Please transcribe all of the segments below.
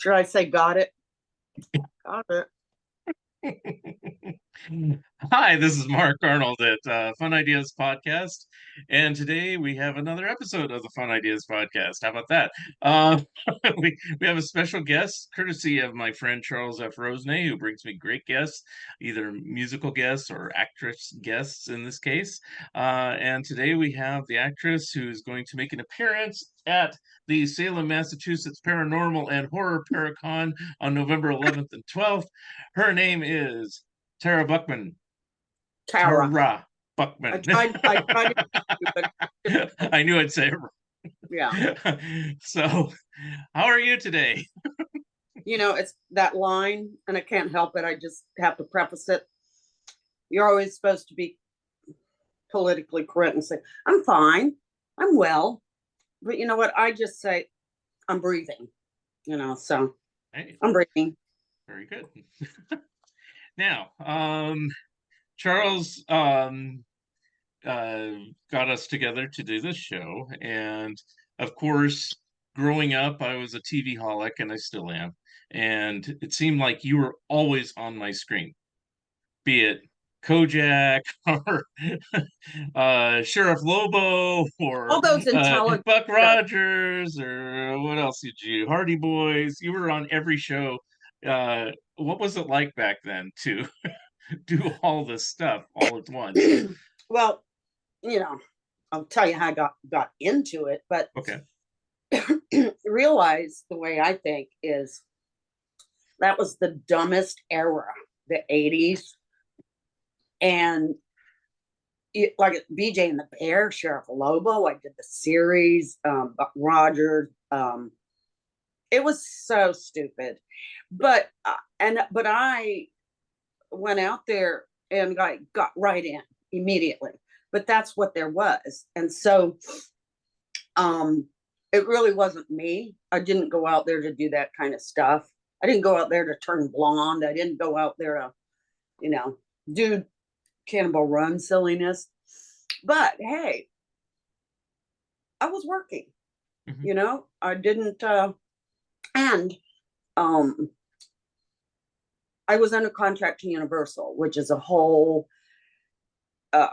Should I say got it? Got it. Hi, this is Mark Arnold at Fun Ideas Podcast, and today we have another episode of the Fun Ideas Podcast. How about that? Uh, we have a special guest, courtesy of my friend Charles F. Rosenay, who brings me great guests, either musical guests or actress guests in this case. And today we have the actress who's going to make an appearance at the Salem, Massachusetts Paranormal and Horror Paracon on November 11th and 12th. Her name is Tara Buckman. Tara. Tara Buckman. I tried to, I knew I'd say it yeah. wrong. So, how are you today? It's that line, and I can't help it. I just have to preface it. You're always supposed to be politically correct and say, I'm fine, I'm well. But you know what? I just say, I'm breathing, so Hey, I'm breathing. very good. Now, Charles got us together to do this show. And of course, growing up, I was a TV holic and I still am. And it seemed like you were always on my screen, be it Kojak or Sheriff Lobo or All those intelligent Buck stuff. Rogers or what else did you? Hardy Boys. You were on every show. What was it like back then to do all this stuff all at once? Well, I'll tell you how I got into it, but Okay. realize the way I think is that was the dumbest era, the 80s. And like BJ and the Bear, Sheriff Lobo, I did the series, Buck Rogers. It was so stupid. But I went out there and got right in immediately. But that's what there was. And so it really wasn't me. I didn't go out there to do that kind of stuff. I didn't go out there to turn blonde. I didn't go out there to, do Cannonball Run silliness. But hey, I was working. Mm-hmm. I didn't and I was under contract to Universal, which is a whole I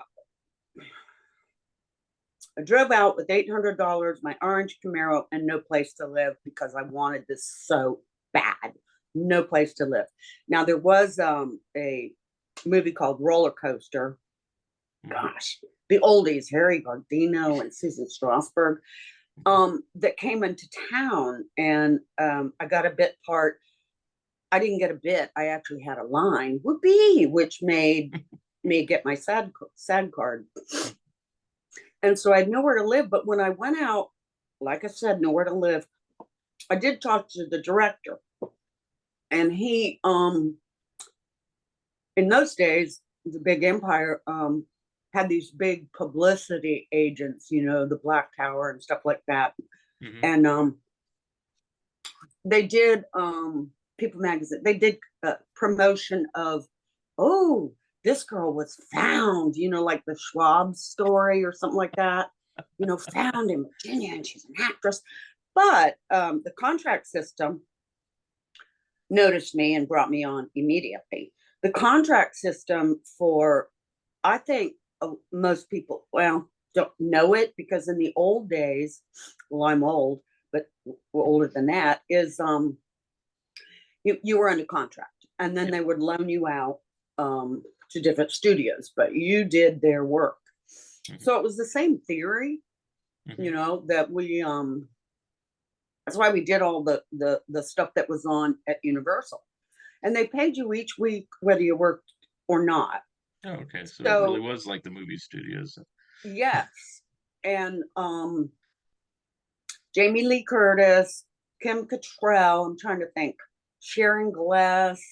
drove out with $800, my orange Camaro, and no place to live because I wanted this so bad. No place to live. Now, there was a movie called Roller Coaster. Gosh, the oldies, Harry Gardino and Susan Strasberg, that came into town, and I got a bit part. I didn't get a bit. I actually had a line, whoopee, which made me get my SAG card. And so I had nowhere to live. But when I went out, like I said, nowhere to live, I did talk to the director. And he, in those days, the big empire had these big publicity agents, the Black Tower and stuff like that. Mm-hmm. And they did People Magazine. They did promotion of, oh, this girl was found, like the Schwab story or something like that, found in Virginia and she's an actress. But the contract system noticed me and brought me on immediately. The contract system for, I think most people, don't know it because in the old days, well, I'm old, but older than that, is you were under contract and then they would loan you out to different studios, but you did their work. Mm-hmm. So it was the same theory, mm-hmm. That we that's why we did all the stuff that was on at Universal, and they paid you each week whether you worked or not. Oh, okay, so it really was like the movie studios. Yes. And Jamie Lee Curtis, Kim Cattrall, I'm trying to think, Sharon Glass,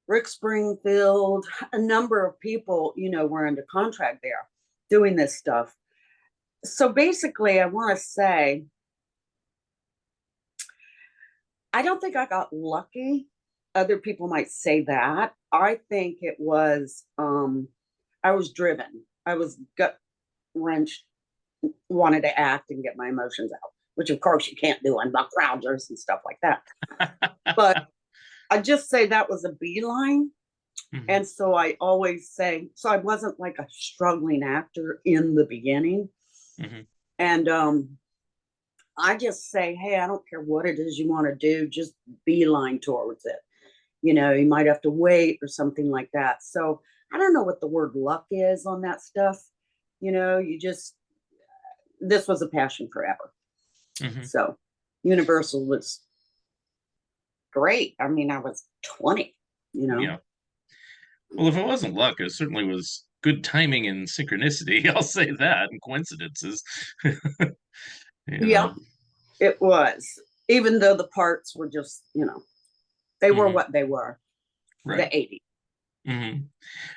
Rick Springfield, a number of people, were under contract there doing this stuff. So basically, I want to say, I don't think I got lucky. Other people might say that. I think it was, I was driven. I was gut wrenched, wanted to act and get my emotions out. which of course you can't do on buck rounders and stuff like that. But I just say that was a beeline. Mhm. And so I always say, so I wasn't like a struggling actor in the beginning. Mhm. And I just say, hey, I don't care what it is you want to do, just beeline towards it. You might have to wait or something like that. So I don't know what the word luck is on that stuff. This was a passion forever. Mhm. So Universal was great. I mean, I was 20. Yeah. Well, if it wasn't luck, it certainly was good timing and synchronicity. I'll say that, and coincidences. You Yeah, know. it was. Even though the parts were just, they were Mhm. what they were, Right. the 80s. Hmm.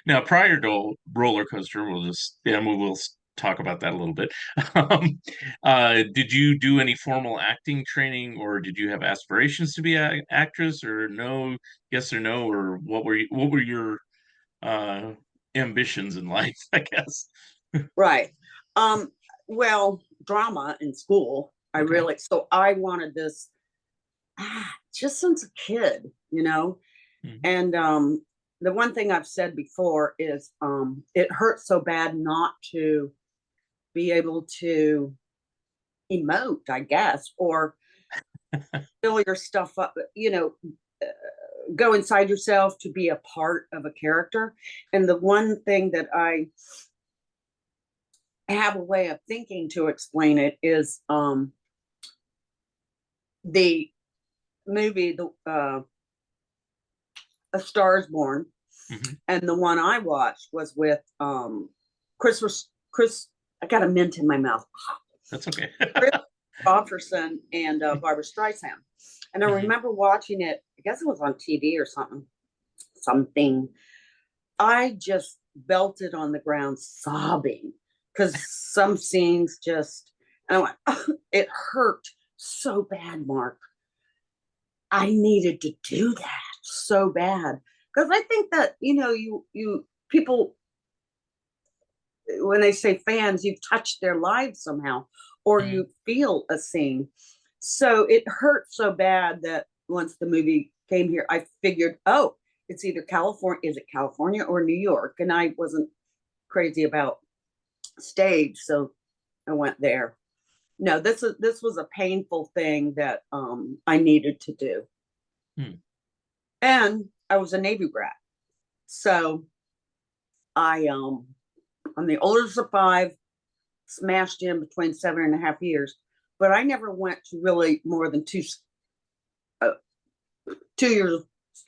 Now, prior to roller coaster, we'll talk about that a little bit. Did you do any formal acting training, or did you have aspirations to be an actress, or no? Yes or no, or what were your uh, ambitions in life? I guess. Right. Um, well, drama in school, Okay. so I wanted this just since a kid. Hmm. And the one thing I've said before is it hurts so bad not to be able to emote, I guess, or fill your stuff up, uh, go inside yourself to be a part of a character. And the one thing that I have a way of thinking to explain it is the movie, A Star Is Born, Hmm. and the one I watched was with Chris. I got a mint in my mouth. That's okay. Chris Offerson and Barbara Streisand. And I Hmm. remember watching it. I guess it was on TV or something. Something. I just belted on the ground sobbing because some scenes just. And I went, it hurt so bad, Mark. I needed to do that so bad because I think that you people, when they say fans, you've touched their lives somehow, or Hmm. you feel a scene. So it hurt so bad that once the movie came here, I figured, oh, it's either California, is it California or New York? And I wasn't crazy about stage, so I went there. No, this was a painful thing that I needed to do. Hmm. And I was a Navy brat. So I'm the oldest of five, smashed in between 7.5 years, but I never went to really more than 2 years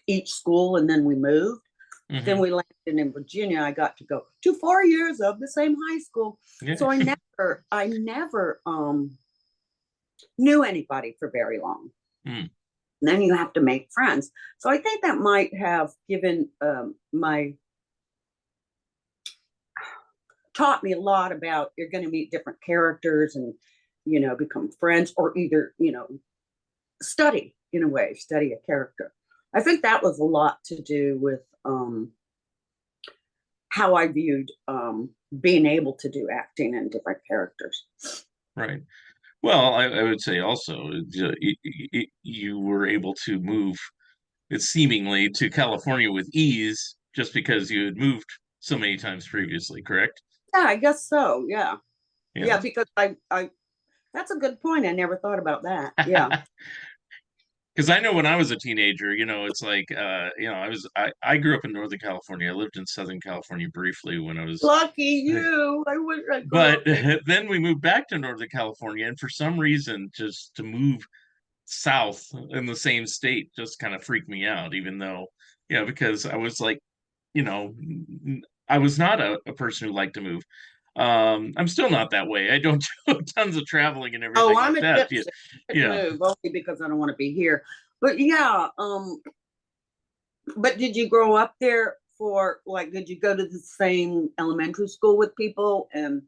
each school, and then we moved. Then Hmm. we landed in Virginia. I got to go to 4 years of the same high school. Yeah. So I never knew anybody for very long. Hmm. And then you have to make friends. So I think that might have given my taught me a lot about you're going to meet different characters and become friends, or either study in a way, study a character. I think that was a lot to do with how I viewed being able to do acting in different characters. Right. Well, I would say also you were able to move it seemingly to California with ease just because you had moved so many times previously, correct? Yeah, I guess so. Yeah, Yeah. yeah, because I that's a good point. I never thought about that. Yeah, Because I know when I was a teenager, it's like I grew up in Northern California. I lived in Southern California briefly when I was lucky you. I wish I grew but up there. then we moved back to Northern California, and for some reason, just to move south in the same state just kind of freaked me out, even though, because I was like, you know, I was not a person who liked to move. I'm still not that way. I don't do tons of traveling and Oh, everything I'm like a that. Yeah, gypsy. I could yeah. move only because I don't want to be here. But yeah, but did you grow up there for like? Did you go to the same elementary school with people? And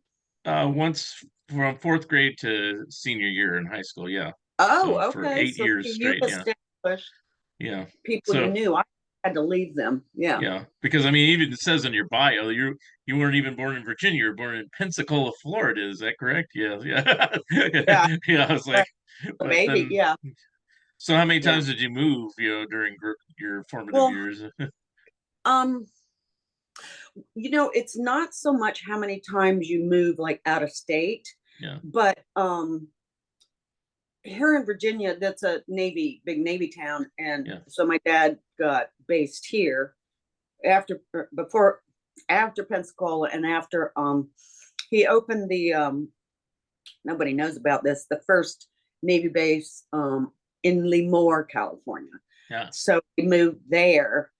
Once from fourth grade to senior year in high school. Yeah. So oh, for okay. eight So years you straight. Yeah. established Yeah. people you So knew. had to leave them. Yeah. Yeah, because I mean, even it says in your bio you weren't even born in Virginia. You were born in Pensacola, Florida. Is that correct? Yeah, yeah, Yeah. yeah. I was like, A but baby. then, Yeah. so how many Yeah. times did you move? During your formative Well, years? um, it's not so much how many times you move like out of state, Yeah, but here in Virginia, that's a big Navy town. And yeah. so my dad got based here after, before, after Pensacola, and after he opened the nobody knows about this, the first Navy base in Lemoore, California. Yeah. So we moved there.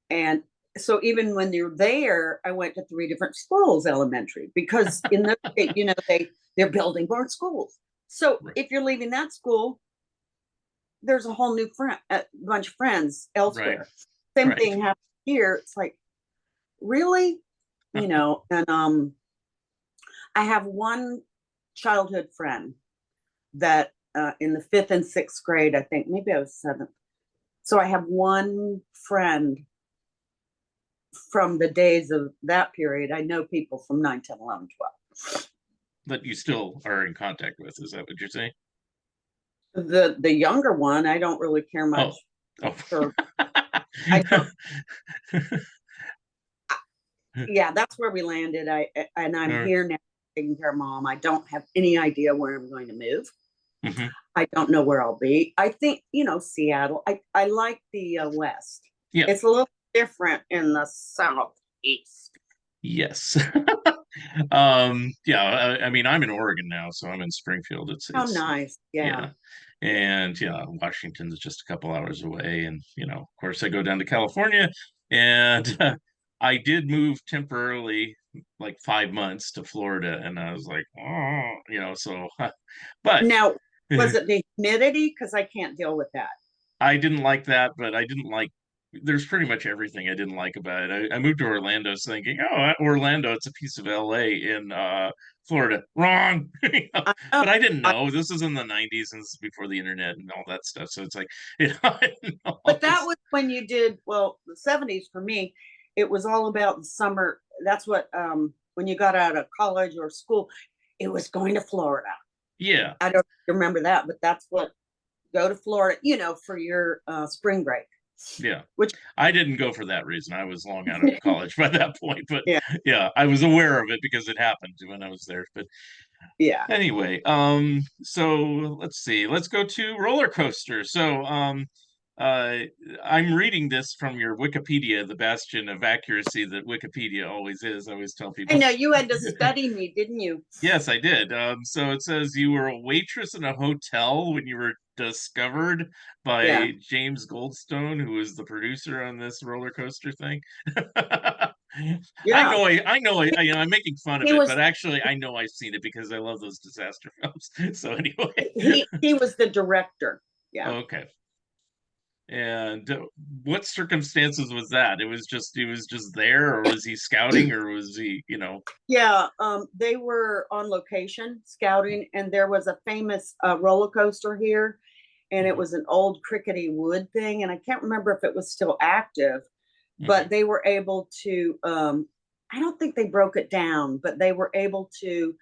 And so even when you're there, I went to 3 different schools, elementary, because in the they're building more schools. So Right. if you're leaving that school, there's a whole new bunch of friends Right. elsewhere. Same Right. thing happened here. It's like, really, and I have one childhood friend that in the 5th and 6th grade, I think maybe I was 7th. So I have one friend from the days of that period. I know people from 9, 10, 11, 12. That you still are in contact with. Is that what you're saying? The younger one, I don't really care much Oh, oh. for. I don't. Yeah, that's where we landed. I'm Uh, here now taking care of mom. I don't have any idea where I'm going to move. mhm. I don't know where I'll be. I think, Seattle. I like the West. Yeah. It's a little different in the Southeast. Yes. Yeah, I mean, I'm in Oregon now, so I'm in Springfield. Oh, It's nice. Yeah. Yeah. And yeah, Washington's just a couple hours away. And, of course, I go down to California, and I did move temporarily, like 5 months to Florida. And I was like, oh, so, but Now, was it the humidity? Because I can't deal with that. I didn't like that, but I didn't like. There's pretty much everything I didn't like about it. I moved to Orlando thinking, oh, Orlando, it's a piece of LA in Florida. Wrong. I know. But I didn't know. This is in the 90s, and this is before the internet and all that stuff. So it's like, I didn't know all But that this. was when you did, well, the 70s for me, it was all about the summer. That's what, when you got out of college or school, it was going to Florida. Yeah. I don't remember that, but that's what, go to Florida, for your spring break, Yeah. which, I didn't go for that reason. I was long out of college by that point. But yeah, yeah, I was aware of it because it happened when I was there. But yeah. anyway, so let's see. Let's go to roller coaster. So, uh, I'm reading this from your Wikipedia, the bastion of accuracy that Wikipedia always is. I always tell I people. know you had to study me, didn't you? Yes, I did. So it says you were a waitress in a hotel when you were discovered Yeah. by James Goldstone, who was the producer on this roller coaster thing. Yeah. I know, I'm making fun of He it, was but actually, I know I've seen it because I love those disaster films. So anyway, he was the director. Yeah. okay. And what circumstances was that? He was just there, or was he scouting, or was he? Yeah, they were on location scouting, and there was a famous roller coaster here, and it Mhm, was an old crickety wood thing, and I can't remember if it was still active, mhm, but they were able to. I don't think they broke it down, but they were able to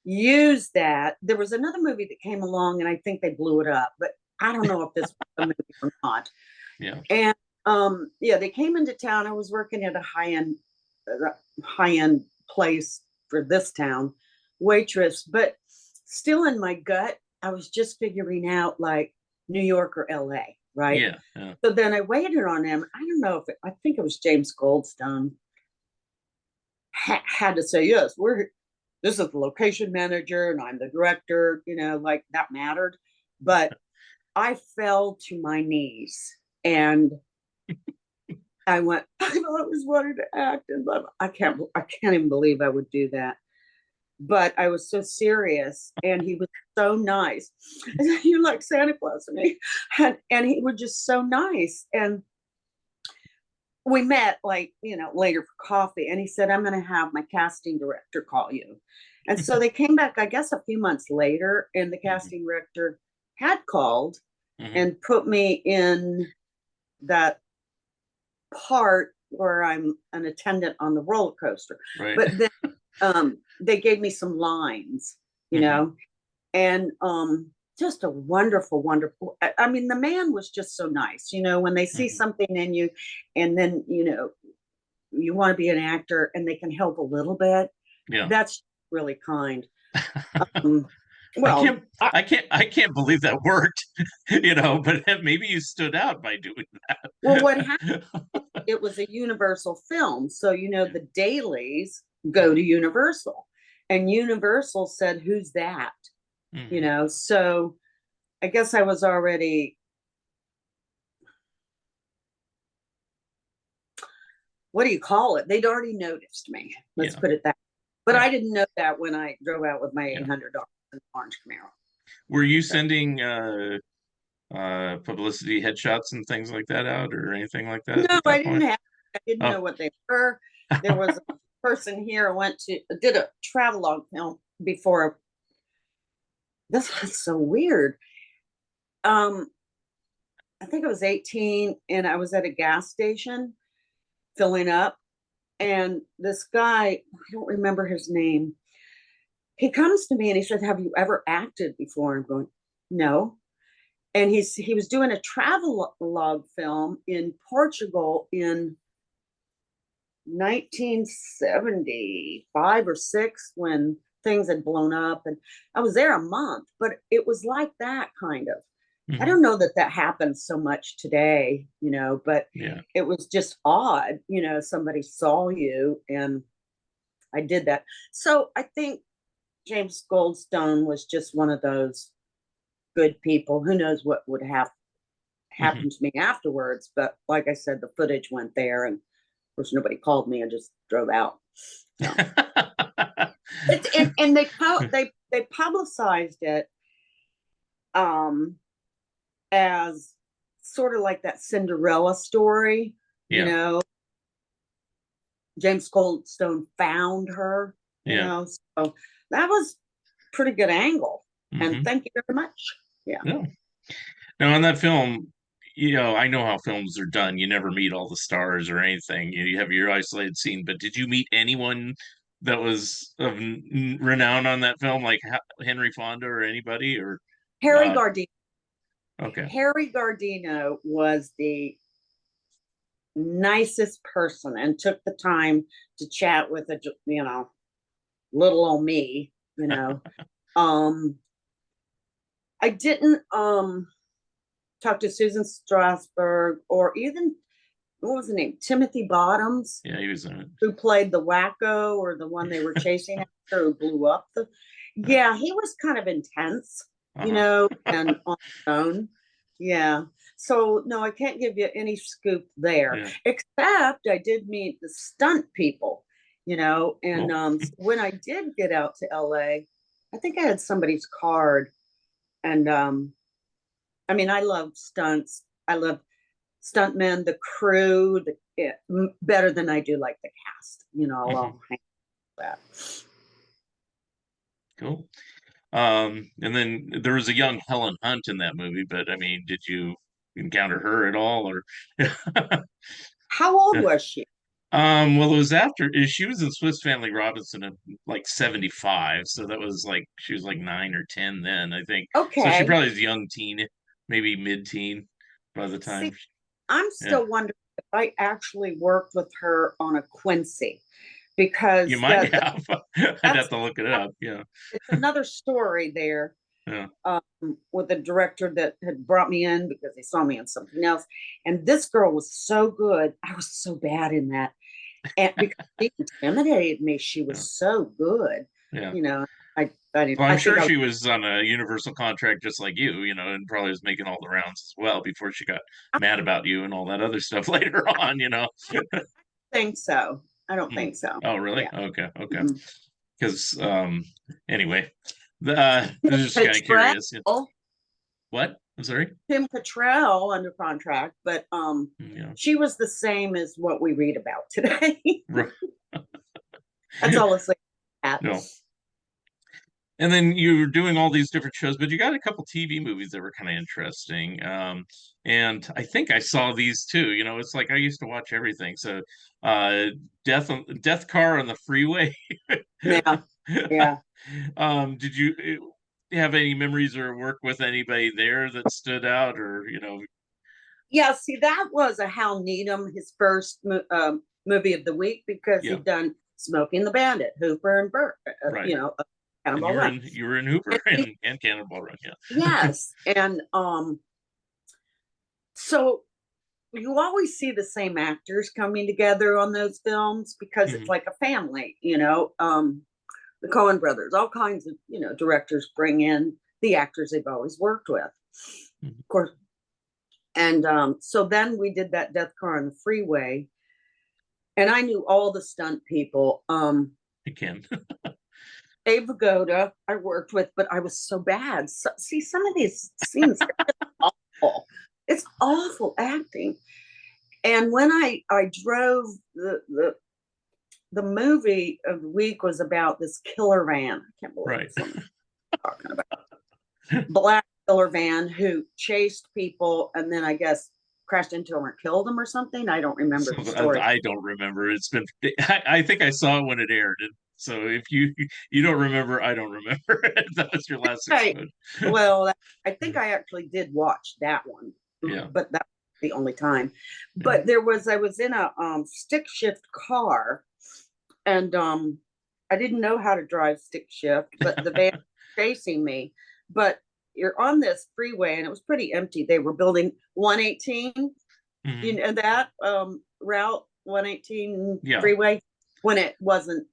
use that. There was another movie that came along, and I think they blew it up, but I don't know if this was a movie or not. yeah, And yeah, they came into town. I was working at a high end place for this town, waitress, but still in my gut, I was just figuring out like New York or LA, right? yeah, yeah. So then I waited on him. I don't know if I think it was James Goldstone had to say, yes, this is the location manager and I'm the director, like that mattered. But I fell to my knees and I went, I've always wanted to act, and I can't even believe I would do that. But I was so serious, and he was so nice. You like Santa Claus to me, and he was just so nice. And we met like later for coffee, and he said, "I'm going to have my casting director call you." And so they came back, I guess, a few months later, and the Mhm, casting director had called mhm. and put me in that part where I'm an attendant on the roller coaster. Right. But then they gave me some lines, you know, and just a wonderful, wonderful. I mean, the man was just so nice, you know, when they see something in you, and then, you know, you want to be an actor and they can help a little bit. Yeah. That's really kind. Well, I can't believe that worked, you know, but maybe you stood out by doing that. Well, what happened, it was a Universal film. So, you know, the dailies go to Universal, and Universal said, "Who's that?" You know, so I guess I was already, what do you call it? They'd already noticed me. Let's put it that. But I didn't know that when I drove out with my $800 in orange Camaro. Were you sending publicity headshots and things like that out, or anything like that? No, I didn't know what they were. There was a person here did a travelogue film before. This was so weird. I think I was 18 and I was at a gas station filling up, and this guy, I don't remember his name, he comes to me and he said, "Have you ever acted before?" I'm going, "No." And he was doing a travelogue film in Portugal in 1975 or 6, when things had blown up, and I was there a month, but it was like that kind of. I don't know that happens so much today, you know, but it was just odd, you know, somebody saw you, and I did that. So I think James Goldstone was just one of those good people. Who knows what would happen to me afterwards, but like I said, the footage went there, and of course nobody called me. I just drove out. So. And they publicized it as sort of like that Cinderella story, you know. James Goldstone found her, you know, so that was pretty good angle. And thank you very much. Now on that film, you know, I know how films are done. You never meet all the stars or anything. You have your isolated scene, but did you meet anyone that was of renown on that film, like Henry Fonda or anybody? Or Harry Gardino. Okay. Harry Gardino was the nicest person and took the time to chat with you know, little old me, you know. I didn't talk to Susan Strasberg, or even, what was the name? Timothy Bottoms. Yeah, he was in it. Who played the wacko, or the one they were chasing after, who blew up the. Yeah, he was kind of intense, you know, and on his own. Yeah. So no, I can't give you any scoop there, except I did meet the stunt people, you know, and when I did get out to LA, I think I had somebody's card, and I mean, I love stunts. I love stuntmen, the crew, better than I do like the cast, you know. I'll hang that. Cool. And then there was a young Helen Hunt in that movie, but I mean, did you encounter her at all, or? How old was she? Well, it was after she was in Swiss Family Robinson at like 75, so that was like she was like 9 or 10 then, I think. Okay. So she probably was young teen, maybe mid-teen by the time. See, I'm still wondering if I actually worked with her on a Quincy, because you might have. I'd have to look it up. Yeah, it's another story there. Yeah. With a director that had brought me in because they saw me in something else, and this girl was so good. I was so bad in that, and because she intimidated me, she was so good. Yeah. You know, I didn't. Well, I'm sure she was on a Universal contract just like you know, and probably was making all the rounds as well before she got mad about you and all that other stuff later on, you know. I don't think so. I don't think so. Oh, really? Yeah. Okay. Because anyway, I was just kind of curious. What? I'm sorry? Kim Cattrall under contract, but she was the same as what we read about today. That's all I'll say. No. And then you were doing all these different shows, but you got a couple TV movies that were kind of interesting. And I think I saw these too. You know, it's like I used to watch everything. So, uh, Death Car on the Freeway. Yeah, yeah. Did you have any memories or work with anybody there that stood out, or Yeah, see, that was a Hal Needham, his first movie of the week, because yeah, he'd done Smoking the Bandit, Hooper and Burt, right. And Cannonball Run. you were in Hooper And and Cannonball Run, yeah. yes, and so you always see the same actors coming together on those films because it's Mhm. like a family, you know. The Coen brothers, all kinds of, directors bring in the actors they've always worked with, Mhm. of course. And so then we did that Death Car on the Freeway, and I knew all the stunt people. You can. Abe Vigoda I worked with, but I was so bad. So, see, some of these scenes are awful. It's awful acting. And when I drove the movie of the week was about this killer van. I can't believe Right. it's what I'm talking about. Black killer van who chased people and then I guess crashed into them or killed them or something. I don't remember So the story. I don't remember. It's been I think I saw it when it aired. So if you don't remember, I don't remember. That was your last Right. exposure. Well, I think I actually did watch that one, Yeah. but that's the only time. Yeah. But I was in a stick shift car, and I didn't know how to drive stick shift, but the van chasing me. But you're on this freeway, and it was pretty empty. They were building 118, Mhm. that route 118 Yeah. freeway when it wasn't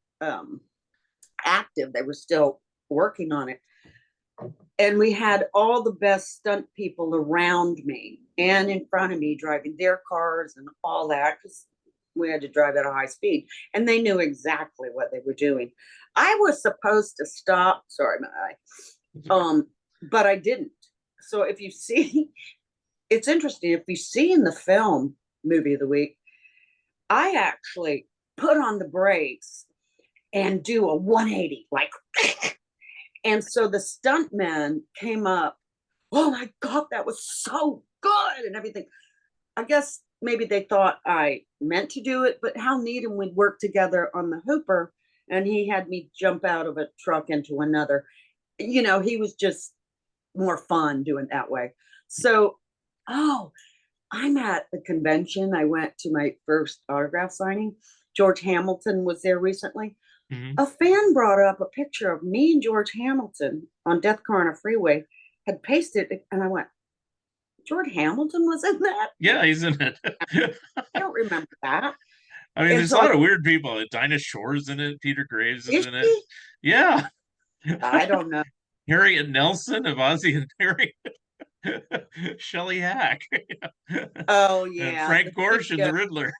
active. They were still working on it, and we had all the best stunt people around me and in front of me driving their cars and all that because we had to drive at a high speed, and they knew exactly what they were doing. I was supposed to stop, sorry my eye, but I didn't. So if you see, it's interesting, if you see in the film movie of the week, I actually put on the brakes and do a 180 like and so the stuntman came up, oh my God, that was so good and everything. I guess maybe they thought I meant to do it, but Hal Needham, we'd work together on the Hooper, and he had me jump out of a truck into another. He was just more fun doing it that way. So, oh, I'm at the convention. I went to my first autograph signing. George Hamilton was there recently. Mhm. A fan brought up a picture of me and George Hamilton on Death Car on a Freeway, had pasted it, and I went, George Hamilton was in that? Yeah, he's in it. I don't remember that. I mean, And there's a so I, lot of weird people. Dinah Shore's in it. Peter Graves is is in it. she? Yeah. I don't know. Harriet Nelson of Ozzy and Harriet. Shelley Hack. Oh, And yeah. Frank Gorshin, the Riddler.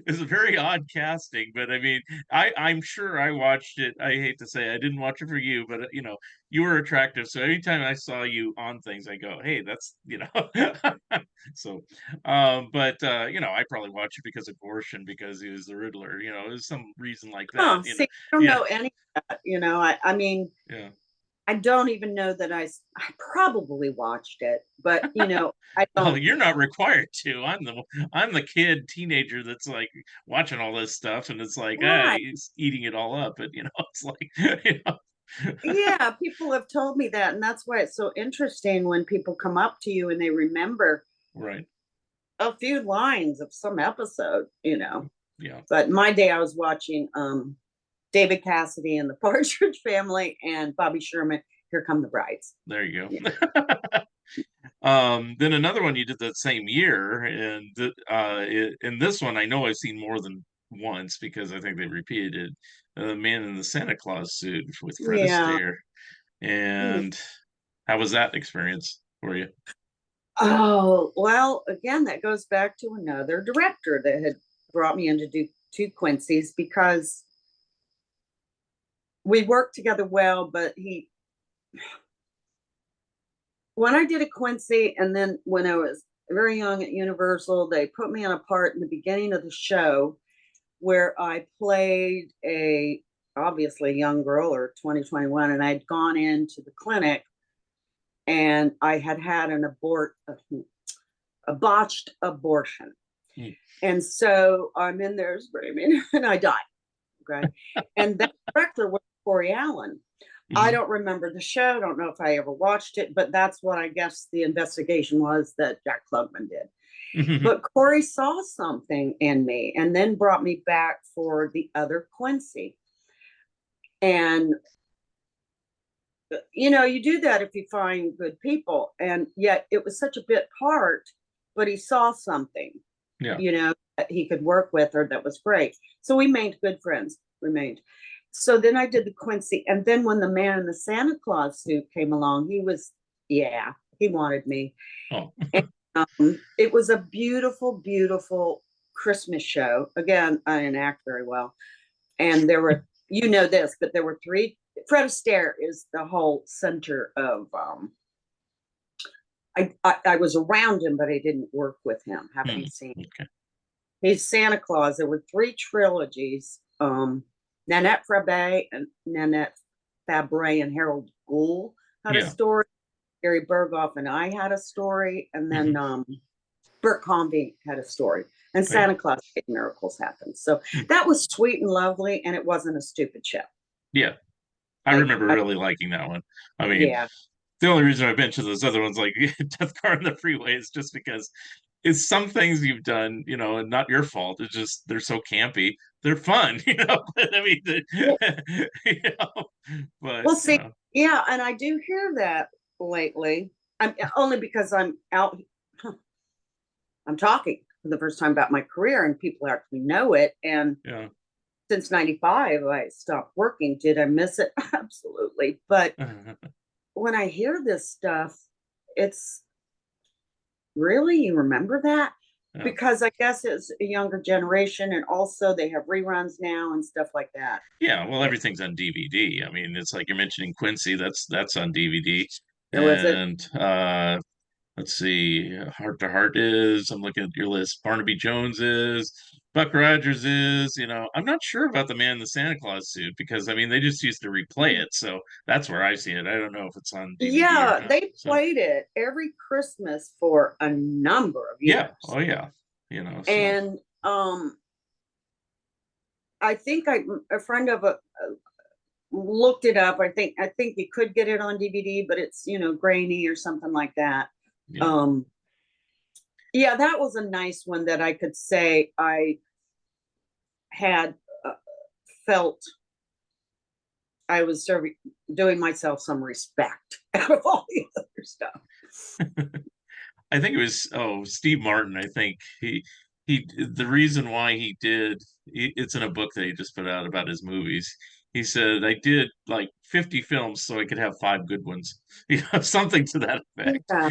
It's a very odd casting, but I mean, I'm sure I watched it. I hate to say I didn't watch it for you, but you were attractive. So anytime I saw you on things, I go, hey, that's so but I probably watched it because of Gorshin because he was the Riddler, there's some reason like that, Oh, see, I don't Yeah, know any of that. I mean, yeah. I don't even know that I probably watched it, but, I Well, don't. you're not required to. I'm the kid teenager that's like watching all this stuff, and it's like, Right. he's eating it all up. But it's like, Yeah, people have told me that. And that's why it's so interesting when people come up to you and they remember right, a few lines of some episode. yeah, But my day, I was watching David Cassidy and the Partridge Family and Bobby Sherman. Here Come the Brides. there you Yeah. go. Then another one you did that same year, and in this one, I know I've seen more than once because I think they repeated it. The Man in the Santa Claus suit with Fred Yeah. Astaire, and how was that experience for you? Oh, well, again, that goes back to another director that had brought me in to do two Quincy's because we worked together well, but when I did a Quincy, and then when I was very young at Universal, they put me on a part in the beginning of the show where I played a obviously a young girl or 2021, and I'd gone into the clinic and I had had a botched abortion. Mm. And so I'm in there screaming and I died. Okay. And that director was Corey Allen. I Mhm. don't remember the show. I don't know if I ever watched it, but that's what I guess the investigation was that Jack Klugman did. Mhm. But Corey saw something in me and then brought me back for the other Quincy. And, you do that if you find good people. And yet it was such a bit part, but he saw something, Yeah. that he could work with or that was great. So we made good friends, remained. So then I did the Quincy. And then when the man in the Santa Claus suit came along, he wanted me. Oh. And, it was a beautiful, beautiful Christmas show. Again, I didn't act very well. And there were, this, but there were three. Fred Astaire is the whole center of. I was around him, but I didn't work with him. Haven't you seen? Okay. He's Santa Claus. There were three trilogies. Nanette Fabre and Harold Gould had a Yeah. story. Gary Berghoff and I had a story, and then Mhm. Bert Convy had a story, and Oh, yeah. Santa Claus made miracles happen. So Mm. that was sweet and lovely, and it wasn't a stupid show. Yeah. I remember really liking that one. I mean, Yeah. the only reason I mentioned those other ones, like Death Car on the Freeway, is just because it's some things you've done, and not your fault. It's just they're so campy. They're fun, But I mean, Well, you know, but we'll see. Yeah, and I do hear that lately. I'm only because I'm out. I'm talking for the first time about my career, and people actually know it. And yeah, since '95, I stopped working. Did I miss it? Absolutely. But when I hear this stuff, it's really, you remember that? yeah, Because I guess it's a younger generation, and also they have reruns now and stuff like that. yeah. Well, everything's on DVD. I mean, it's like you're mentioning Quincy. That's on DVD, There was it. and let's see, Heart to Heart is. I'm looking at your list. Barnaby Jones is. Buck Rogers is. I'm not sure about the man in the Santa Claus suit because I mean they just used to replay it, so that's where I see it. I don't know if it's on DVD or Yeah, not. they So played it every Christmas for a number of yeah, years. oh yeah, so And I think a friend of a looked it up. I think you could get it on DVD, but it's grainy or something like that. yeah, Um, yeah, that was a nice one that I could say I had felt I was doing myself some respect out of all the other stuff. I think it was Steve Martin. I think he the reason why he did it's in a book that he just put out about his movies. He said I did like 50 films so I could have five good ones, something to that effect, Yeah,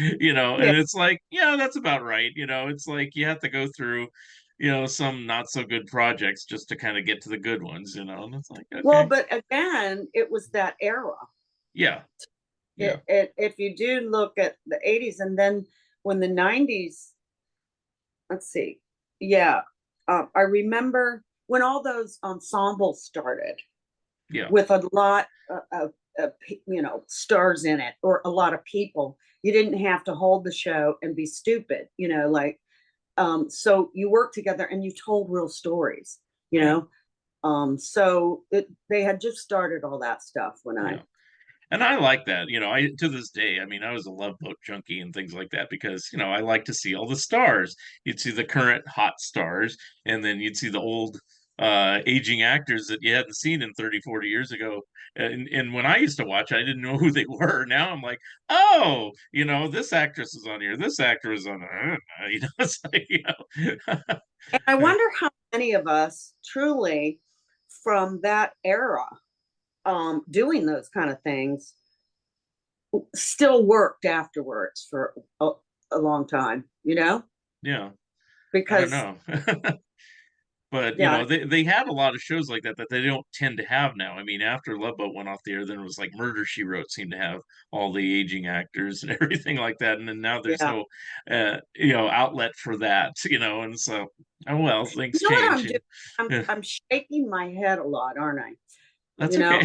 yeah. and it's like, yeah, that's about right. It's like you have to go through, some not so good projects just to kind of get to the good ones, and it's like, Well, okay, but again, it was that era. yeah, yeah, If you do look at the '80s, and then when the '90s, let's see, yeah, I remember when all those ensembles started yeah, with a lot of stars in it or a lot of people. You didn't have to hold the show and be stupid, like so you worked together and you told real stories, you right, know. They had just started all that stuff when I. yeah. And I like that. I to this day, I mean, I was a Love Boat junkie and things like that because, I like to see all the stars. You'd see the current hot stars, and then you'd see the old aging actors that you hadn't seen in 30, 40 years ago. And when I used to watch, I didn't know who they were. Now I'm like, oh, this actress is on here. This actor is on there. It's like, And I wonder how many of us truly from that era doing those kind of things still worked afterwards for a long time, yeah, I don't because know. But yeah, they had a lot of shows like that that they don't tend to have now. I mean, after Love Boat went off the air, then it was like Murder She Wrote seemed to have all the aging actors and everything like that, and then now there's yeah. no outlet for that, and so oh well, You things know what change. I'm doing? I'm shaking my head a lot, aren't I? That's you know.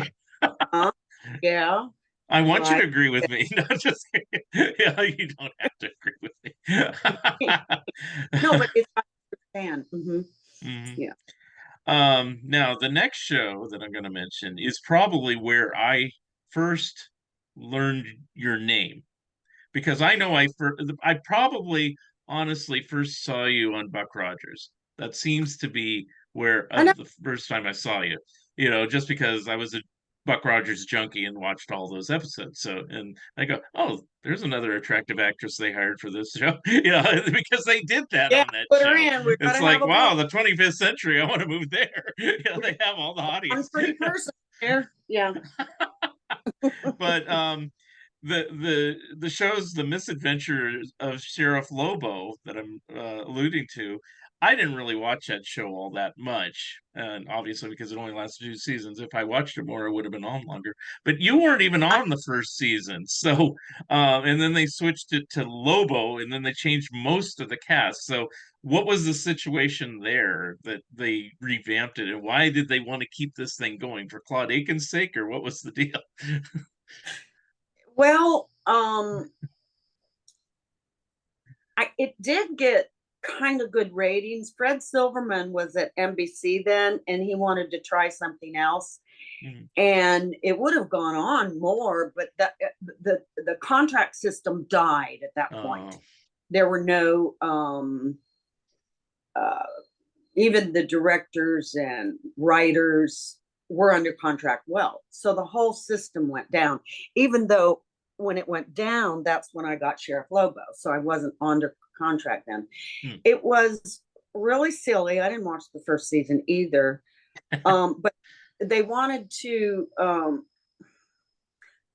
okay. Yeah, I want you to like agree with me. Not just yeah, you don't have to agree with no, me. but it's I understand. Mhm. Yeah. Now the next show that I'm going to mention is probably where I first learned your name, because I know I probably honestly first saw you on Buck Rogers. That seems to be where I know. the first time I saw you. Just because I was a Buck Rogers junkie and watched all those episodes. So, and I go, oh, there's another attractive actress they hired for this show. Because they did that Yeah, on that put her show. in. We It's gotta have like, a blonde, wow, the 25th century. I want to move there. They have all the blonde audience. pretty person there. Yeah. But the show's The Misadventures of Sheriff Lobo that I'm alluding to. I didn't really watch that show all that much, and obviously because it only lasted 2 seasons. If I watched it more, it would have been on longer. But you weren't even I, on the first season, so and then they switched it to Lobo, and then they changed most of the cast. So what was the situation there that they revamped it, and why did they want to keep this thing going for Claude Aiken's sake, or what was the deal? well, it did get kind of good ratings. Fred Silverman was at NBC then, and he wanted to try something else, Mhm. and it would have gone on more, but the contract system died at that point. Oh, There were no uh, even the directors and writers were under contract well. So the whole system went down, even though when it went down, that's when I got Sheriff Lobo. So I wasn't under contract then. hmm. It was really silly. I didn't watch the first season either. But they wanted to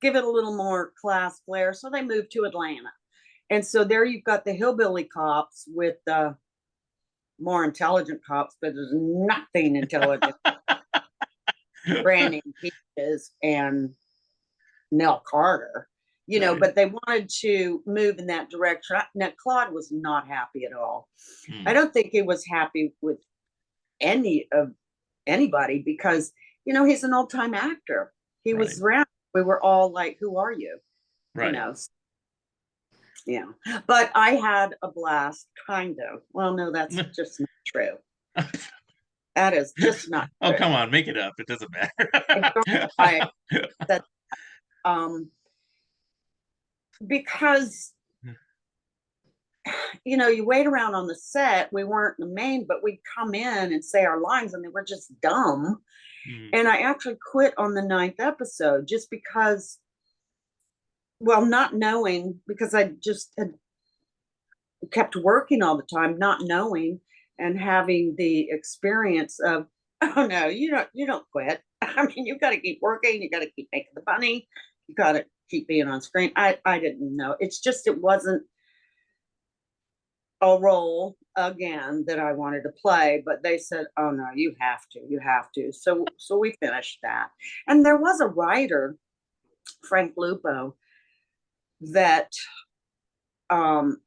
give it a little more class flair. So they moved to Atlanta. And so there you've got the hillbilly cops with more intelligent cops, but there's nothing intelligent. Brandon Peaches and Nell Carter, Right. but they wanted to move in that direction. Now, Claude was not happy at all. I Hmm. don't think he was happy with any of anybody because, he's an old time actor. He Right. was around. We were all like, who are you? You Right. know, yeah. But I had a blast, kind of. Well, no, that's just not true. That is just not Oh, true. come on, make it up. It doesn't I don't know matter. why I said um because you wait around on the set. We weren't the main, but we'd come in and say our lines, and they were just dumb. Hmm. And I actually quit on the ninth episode just because, well, not knowing, because I just had kept working all the time, not knowing, and having the experience of, oh no, you don't quit. I mean, you got to keep working. You got to keep making the money. You got to keep being on screen. I didn't know. It's just it wasn't a role again that I wanted to play, but they said, "Oh no, you have to." So we finished that, and there was a writer, Frank Lupo, that um,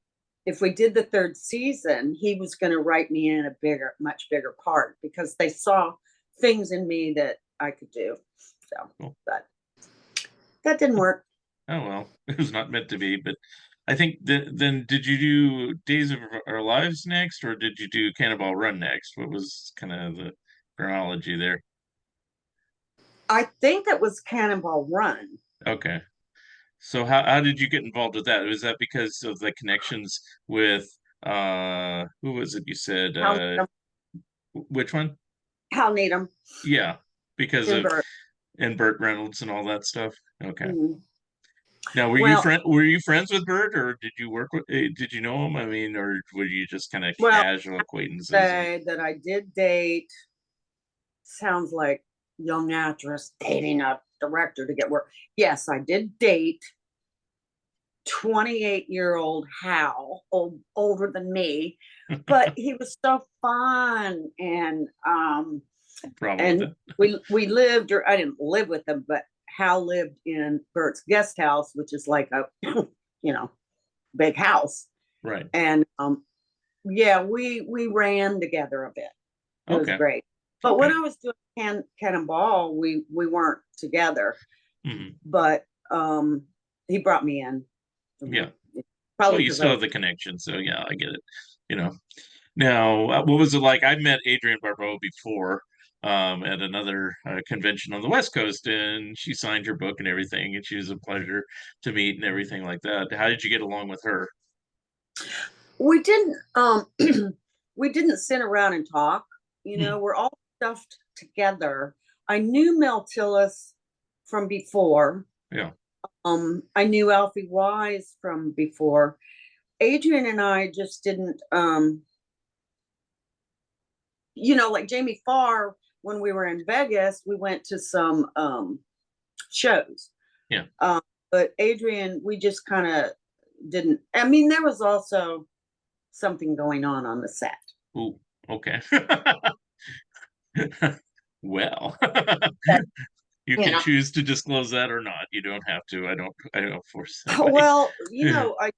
if we did the third season, he was going to write me in a much bigger part because they saw things in me that I could do. So, Cool. but that didn't work. Oh well, it was not meant to be. But I think then did you do Days of Our Lives next, or did you do Cannonball Run next? What was kind of the chronology there? I think it was Cannonball Run. Okay. So how did you get involved with that? Was that because of the connections with who was it you said? Hal Needham, Which one? Hal Needham Yeah, because and of Bert. and Burt Reynolds and all that stuff. Okay. Mhm. Now, Well, were you friends with Burt, or did you work with did you know him? I mean, or were you just kind of well, casual acquaintances? And say that I did date. Sounds like young actress dating a director to get work. Yes, I did date 28-year-old Hal, older than me, but he was so fun, problem with and it. we lived, or I didn't live with him, but Hal lived in Bert's guest house, which is like a big house, Right. and yeah, we ran together a bit. It was Okay. great. But when Okay. I was doing Cannonball, we weren't together. Hmm. But he brought me in, Yeah. Well, probably you because I still was. have the connection, so yeah, I get it. You know. Now, what was it like? I met Adrienne Barbeau before at another convention on the West Coast, and she signed your book and everything, and she was a pleasure to meet and everything like that. How did you get along with her? We didn't we didn't sit around and talk. Hmm. We're all stuffed together. I knew Mel Tillis from before. Yeah. I knew Alfie Wise from before. Adrian and I just didn't like Jamie Farr, when we were in Vegas, we went to some shows. Yeah. But Adrian, we just kind of didn't. I mean, there was also something going on the set. Ooh, okay. Well, That, you you can know, choose to disclose that or not. You don't have to. I don't force anybody. well, I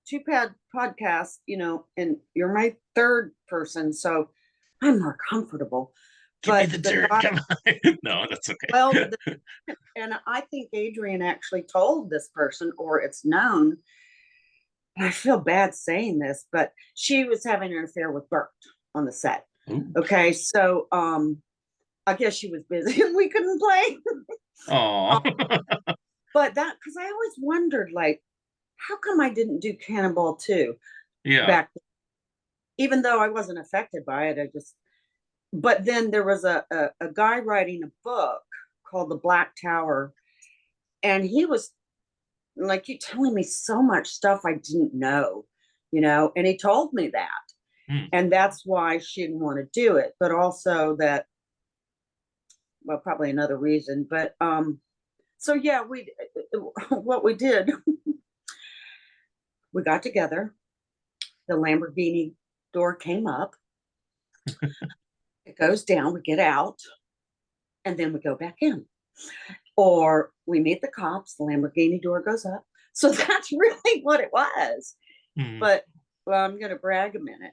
two pad podcast, and you're my third person, so I'm more comfortable. Give me But the the dirt. guy, Come on. No, that's well, okay. and I think Adrian actually told this person, or it's known. I feel bad saying this, but she was having an affair with Bert on the set. Ooh. Okay, so I guess she was busy and we couldn't play. Oh. um, but that, because I always wondered, like, how come I didn't do Cannonball 2 Yeah. back then? Even though I wasn't affected by it, I just. But then there was a guy writing a book called The Black Tower, and he was like, you telling me so much stuff I didn't know, and he told me that. Hmm. And that's why she didn't want to do it, but also that, well, probably another reason. But so yeah, we what we did, we got together. The Lamborghini door came up. It goes down. We get out, and then we go back in, or we meet the cops. The Lamborghini door goes up. So that's really what it was. Hmm. But well, I'm going to brag a minute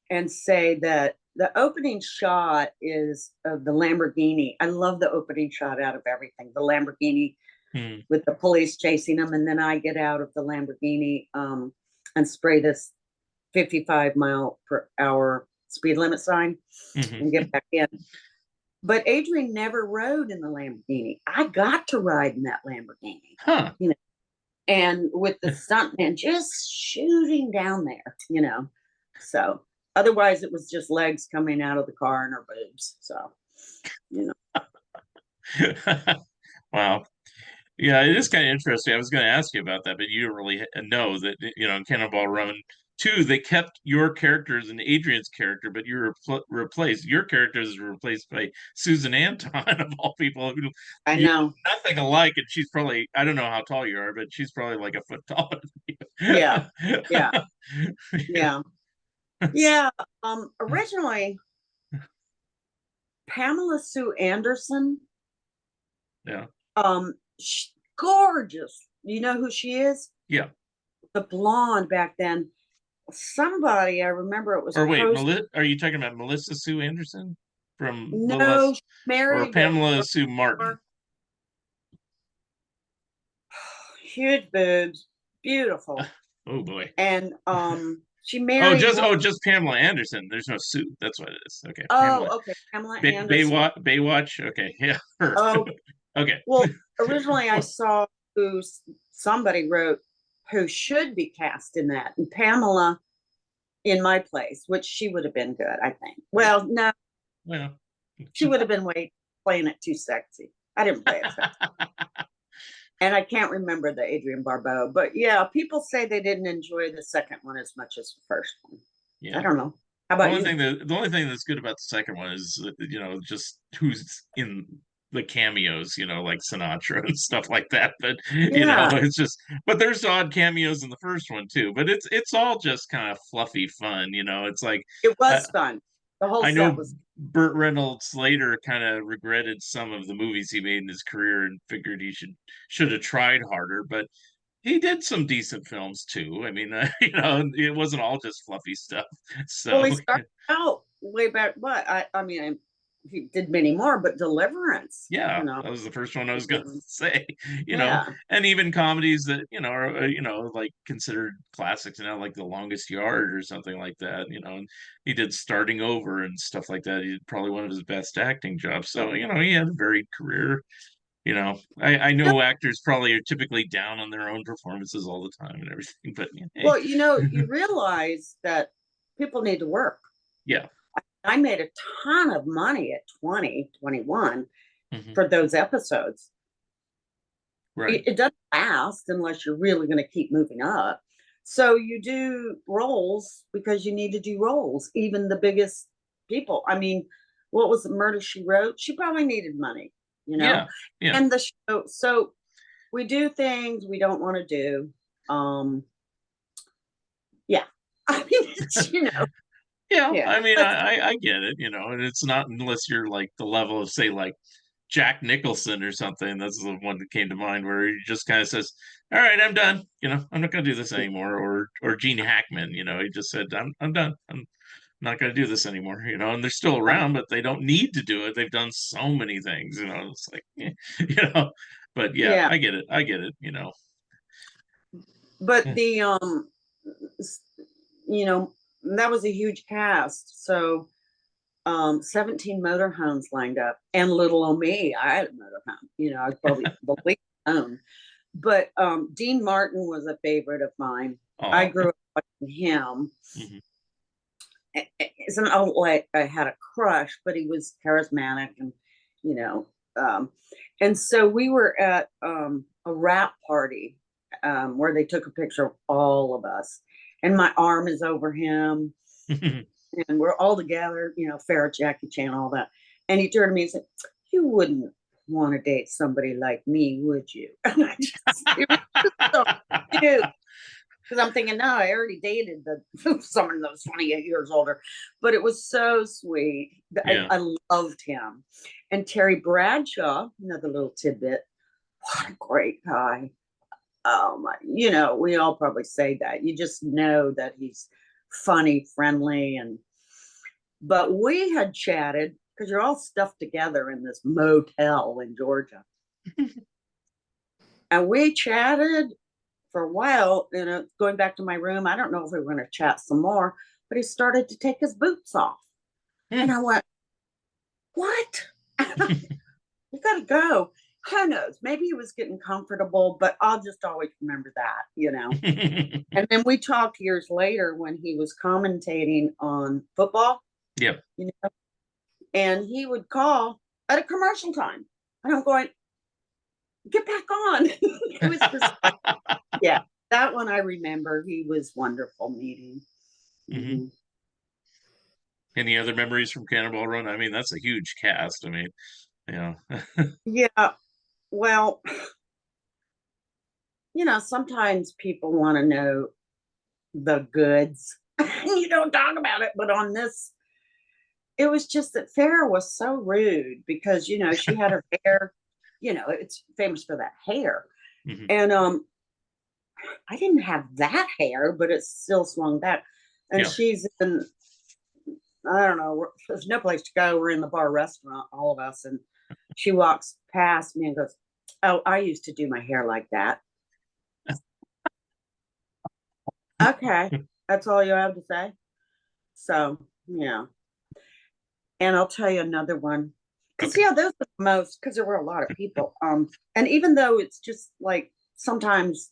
and say that the opening shot is of the Lamborghini. I love the opening shot out of everything. The Lamborghini Hmm. with the police chasing them, and then I get out of the Lamborghini and spray this 55-mile-per-hour speed limit sign Hmm. and get back in. But Adrian never rode in the Lamborghini. I got to ride in that Lamborghini, Huh. and with the stuntman just shooting down there. So otherwise it was just legs coming out of the car and her boobs. So, you know. Wow. Yeah, it is kind of interesting. I was going to ask you about that, but you don't really know that, in Cannonball Run 2, they kept your characters and Adrian's character, but you replaced your characters is replaced by Susan Anton of all people who I you know. nothing alike, and she's probably I don't know how tall you are, but she's probably like a foot taller Yeah. than Yeah. you. Yeah. Yeah. Originally, Pamela Sue Anderson, Yeah. gorgeous. You know who she is? Yeah. The blonde back then. Somebody, I remember it was Or wait, posted. Are you talking about Melissa Sue Anderson from the No, less, she or married a Pamela Sue Martin? huge boobs, beautiful. Oh boy. And she Oh, married just one. oh, just Pamela Anderson. There's no Sue. That's what it is. Okay, Pamela. Oh, okay, Pamela Anderson. Baywatch. Okay, yeah, her. Oh, Okay. well, originally I saw who somebody wrote who should be cast in that, and Pamela in my place, which she would have been good, I think. Yeah. Well, no, Well. she would have been playing it too sexy. I didn't play it sexy. And I can't remember the Adrienne Barbeau, but yeah, people say they didn't enjoy the second one as much as the first one. I Yeah. don't know. How The about only you? thing that the only thing that's good about the second one is just who's in the cameos, like Sinatra and stuff like that. But Yeah, it's just but there's odd cameos in the first one too. But it's all just kind of fluffy fun. It's like it uh, was fun. The whole I set know was. Burt Reynolds later kind of regretted some of the movies he made in his career and figured he should have tried harder, but he did some decent films too. I mean, it wasn't all just fluffy stuff. Well, he So started out way back. What I mean, he did many more, but Deliverance, Yeah, that was the first one I was going to say, yeah. and even comedies that, are, like considered classics now, like The Longest Yard or something like that, and he did Starting Over and stuff like that. He did probably one of his best acting jobs. So, he had a varied career. I know actors probably are typically down on their own performances all the time and everything, but hey, Well, you realize that people need to work. yeah. I made a ton of money at 20, 21 Mhm. for those episodes. Right. It doesn't last unless you're really going to keep moving up. So you do roles because you need to do roles, even the biggest people. I mean, what was the Murder She Wrote? She probably needed money, Yeah. Yeah. and the show. So we do things we don't want to do. Yeah. I mean, it's, Yeah, yeah. I mean, I get it, and it's not unless you're like the level of, say, like Jack Nicholson or something. That's the one that came to mind where he just kind of says, "All right, I'm done. I'm not going to do this anymore." Or Gene Hackman, he just said, "I'm done. I'm not going to do this anymore." And they're still around, but they don't need to do it. They've done so many things. It's like, you know. But yeah, Yeah. I get it. I get it. But you know, that was a huge cast. So 17 motorhomes lined up, and little old me, I had a motorhome, I was probably the least known. But Dean Martin was a favorite of mine. I Oh. grew up watching him. Mhm. It's an old, like, I had a crush, but he was charismatic, and you know, um, and so we were at a wrap party where they took a picture of all of us, and my arm is over him, and we're all together, Farrah, Jackie Chan, all that. And he turned to me and said, "You wouldn't want to date somebody like me, would you?" And it was just so cute. Because I'm thinking, no, I already dated someone that was 28 years older, but it was so sweet. Yeah. I loved him. And Terry Bradshaw, another little tidbit, what a great guy. We all probably say that. You just know that he's funny, friendly, but we had chatted because you're all stuffed together in this motel in Georgia. And we chatted for a while, going back to my room. I don't know if we were going to chat some more, but he started to take his boots off. And I went, "What?" You got to go. Who knows? Maybe he was getting comfortable, but I'll just always remember that. And then we talked years later when he was commentating on football. Yep. And he would call at a commercial time. And I'm going, "Get back on." It was just, yeah, that one I remember. He was wonderful meeting. Mm-hmm. Any other memories from Cannonball Run? I mean, that's a huge cast. I mean, yeah. Yeah. Well, sometimes people want to know the goods. You don't talk about it, but on this, it was just that Farrah was so rude because she had her hair, it's famous for that hair. Mm-hmm. And I didn't have that hair, but it still swung back. And she's in, I don't know, there's no place to go. We're in the bar restaurant, all of us, and she walks past me and goes, "Oh, I used to do my hair like that." Okay, that's all you have to say. So yeah, and I'll tell you another one because Okay. those are the most, because there were a lot of people. And even though it's just like sometimes,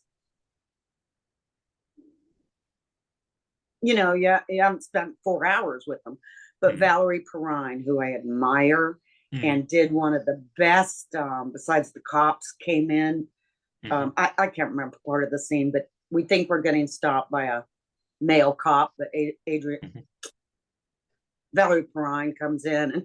you haven't spent 4 hours with them, but Mm-hmm. Valerie Perrine, who I admire, Mm-hmm. and did one of the best. Besides the cops came in. Mm-hmm. I can't remember part of the scene, but we think we're getting stopped by a male cop, but Adrian. Mm-hmm. Valerie Perrine comes in, and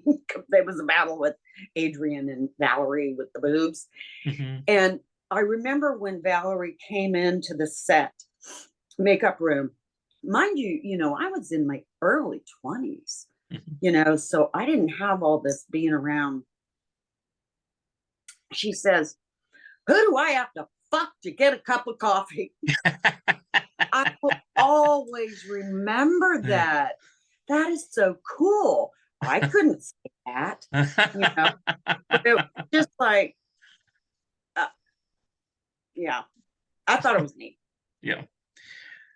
there was a battle with Adrian and Valerie with the boobs. Mm-hmm. And I remember when Valerie came into the set makeup room, mind you, I was in my early 20s, Mm-hmm. so I didn't have all this being around. She says, "Who do I have to fuck to get a cup of coffee?" I will always remember that. That is so cool. I couldn't say that, you know, but it was just like, uh, yeah, I thought it was neat. Yeah.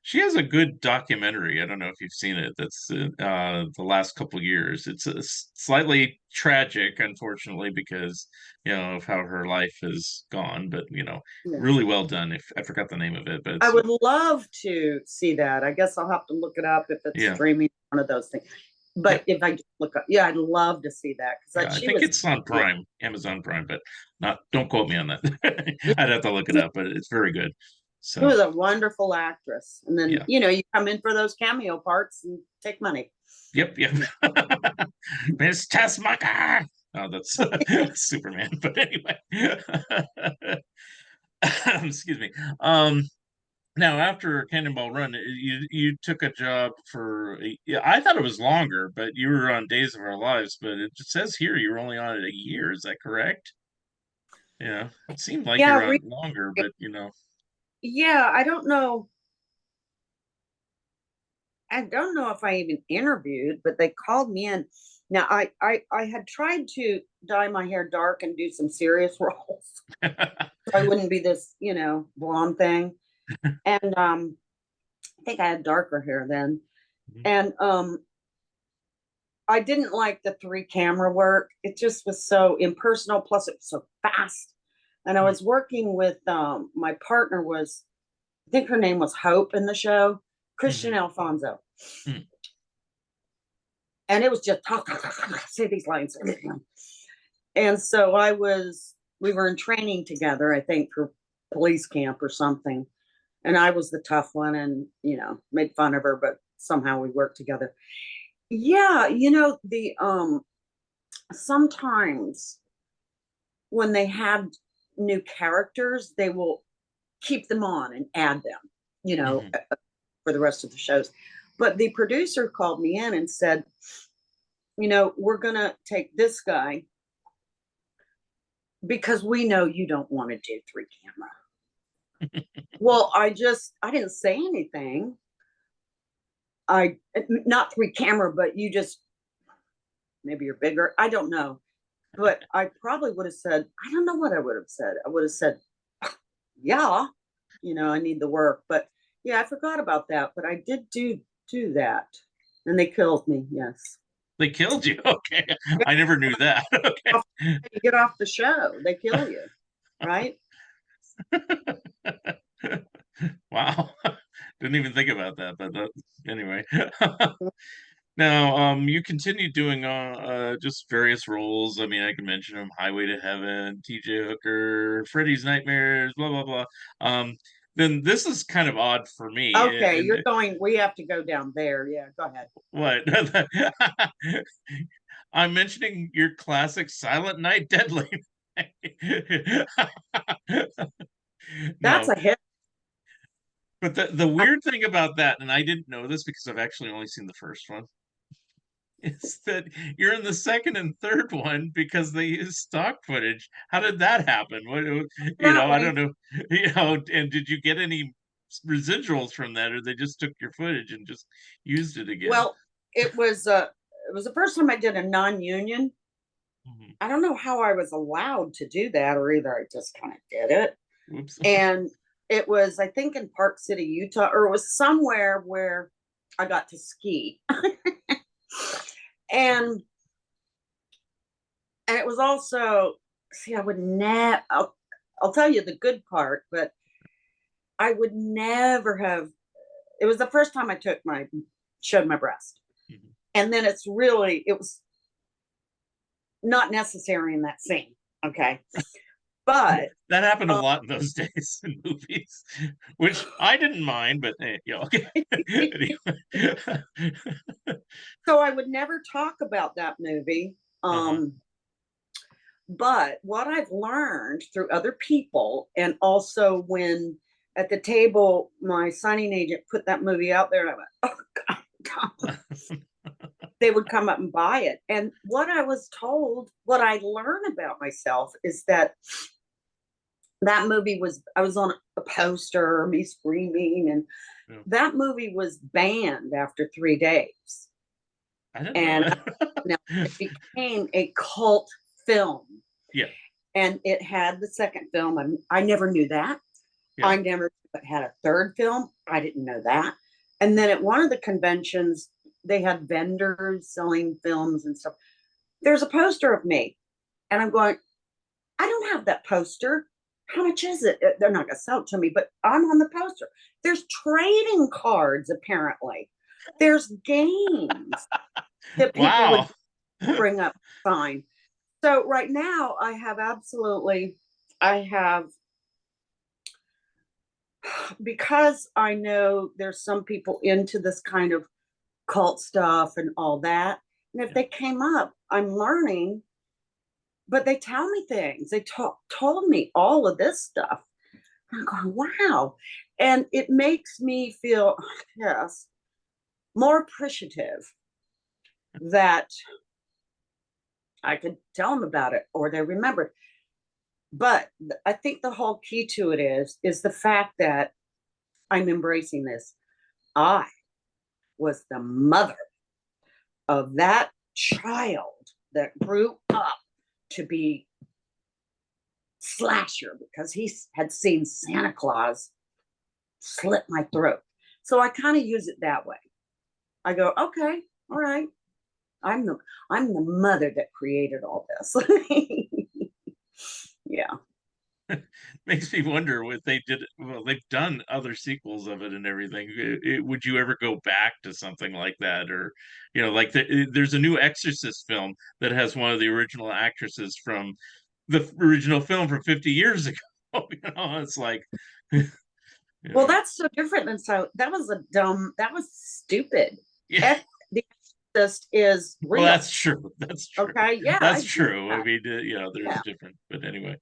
She has a good documentary. I don't know if you've seen it. That's the last couple years. It's slightly tragic, unfortunately, because of how her life has gone. But Yeah. really well done. If I forgot the name of it, but I it's, would love to see that. I guess I'll have to look it up if it's yeah, streaming, one of those things. yep, But if I just look up, yeah, I'd love to see that yeah. because I she think was, it's on yeah, Prime, Amazon Prime, but not. Don't quote me on that. I'd have to look it up, but it's very good. she So was a wonderful actress. And then, yeah, you come in for those cameo parts and take money. yep, yep. Miss Tessmacher. Oh, that's Superman. But anyway, excuse me. Now after Cannonball Run, you took a job for. Yeah, I thought it was longer, but you were on Days of Our Lives. But it just says here you were only on it a year. Is that correct? Yeah, it seemed like Yeah, you're on longer, but yeah, I don't know. I don't know if I even interviewed, but they called me in. Now I had tried to dye my hair dark and do some serious roles. So I wouldn't be this, blonde thing. And I think I had darker hair then. And I didn't like the 3 camera work. It just was so impersonal, plus it was so fast. And I was working with my partner was, I think her name was Hope in the show, Christian Alfonso. And it was just talk, say these lines. And so we were in training together, I think, for police camp or something. And I was the tough one and, made fun of her, but somehow we worked together. Yeah, the sometimes when they have new characters, they will keep them on and add them, for the rest of the shows. But the producer called me in and said, we're gonna take this guy because we know you don't want to do 3 camera. Well, I didn't say anything. I not 3 camera, but you just maybe you're bigger. I don't know. But I probably would have said, I don't know what I would have said. I would have said, yeah, I need the work. But yeah, I forgot about that. But I did do that. And they killed me, yes. They killed you. Okay, I never knew that. Okay. You get off the show, they kill you, right? Wow. Didn't even think about that, but anyway. Now, you continue doing just various roles. I mean, I can mention them: Highway to Heaven, T.J. Hooker, Freddy's Nightmares, blah blah blah. Then this is kind of odd for me. Okay, we have to go down there. Yeah, go ahead. What? I'm mentioning your classic Silent Night, Deadly Night. That's No, a hit. but the weird thing about that, and I didn't know this because I've actually only seen the first one, is that you're in the second and third one because they use stock footage. How did that happen? What, That I way. don't know, and did you get any residuals from that, or they just took your footage and just used it again? Well, it was the first time I did a non-union. Mhm. I don't know how I was allowed to do that, or either I just kind of did it. Oops. And it was, I think, in Park City, Utah, or it was somewhere where I got to ski. and and it was also, see, I would never, I'll tell you the good part, but I would never have, it was the first time I showed my breast. Mhm. And then it was not necessary in that scene. Okay. But That happened a lot in those days in movies, which I didn't mind, but hey, okay. Anyway. so I would never talk about that movie. Uh-huh. But what I've learned through other people, and also when at the table, my signing agent put that movie out there, and I went, oh, God. They would come up and buy it. And what I was told, what I learned about myself is that movie I was on a poster, me screaming, and Yeah. that movie was banned after 3 days. I didn't know And now that. it became a cult film. Yeah, And it had the second film. I never knew that. yeah, I never had a third film. I didn't know that. And then at one of the conventions, they had vendors selling films and stuff. There's a poster of me. And I'm going, I don't have that poster. How much is it? They're not going to sell it to me, but I'm on the poster. There's trading cards, apparently. There's games that people would wow. bring up, fine. So right now, I have, because I know there's some people into this kind of cult stuff and all that. And if Yeah. they came up, I'm learning, but they tell me things. They told me all of this stuff. I'm going, wow. And it makes me feel, yes, more appreciative that I could tell them about it or they remember. But I think the whole key to it is the fact that I'm embracing this. I was the mother of that child that grew up to be Slasher because he had seen Santa Claus slit my throat. So I kind of use it that way. I go, okay, all right. I'm the I'm the mother that created all this. Yeah. Makes me wonder what they did. Well, they've done other sequels of it and everything. Would you ever go back to something like that, or like there's a new Exorcist film that has one of the original actresses from the original film from 50 years ago. It's like, Well, yeah, that's so different than that was stupid. yeah. The Exorcist is Well, real. that's true. That's true. Okay. Yeah, I That's get true. I that. mean, there's Yeah. different, but anyway.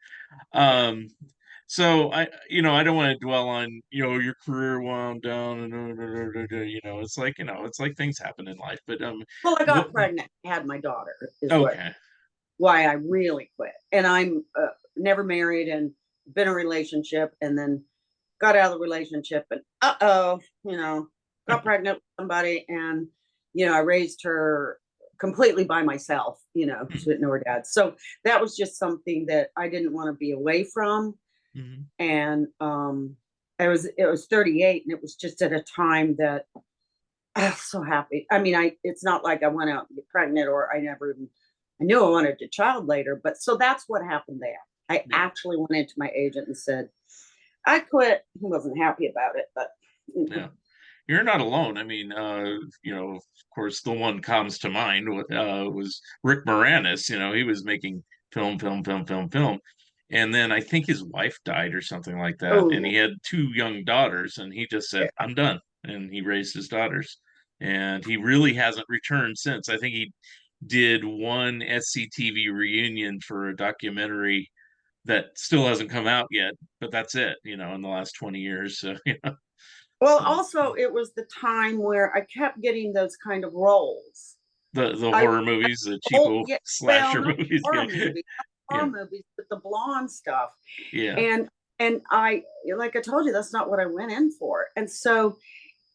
Um, so I don't want to dwell on, your career wound down and, it's like things happen in life, but, Well, I what, got pregnant, had my daughter, is what okay. why I really quit. And I'm never married and been in a relationship and then got out of the relationship and got pregnant with somebody and I raised her completely by myself. She Mhm, didn't know her dad. So that was just something that I didn't want to be away from. mhm, And it was 38 and it was just at a time that I was so happy. I mean, it's not like I went out and get pregnant or I knew I wanted a child later, but so that's what happened there. I yeah, actually went into my agent and said, I quit. He wasn't happy about it, but yeah. You're not alone. I mean, of course, the one comes to mind was Rick Moranis. He was making film, film, film, film, film. And then I think his wife died or something like that. And oh, he had two young daughters, and he just said, yeah. I'm done. And he raised his daughters. And he really hasn't returned since. I think he did one SCTV reunion for a documentary that still hasn't come out yet, but that's it, in the last 20 years. So, Well, so also it was the time where I kept getting those kind of roles. the I horror movies, the oh cheapo yeah, well, slasher not movies. horror Yeah, movies, not yeah, horror movies, but the blonde stuff. yeah. And I like I told you, that's not what I went in for. And so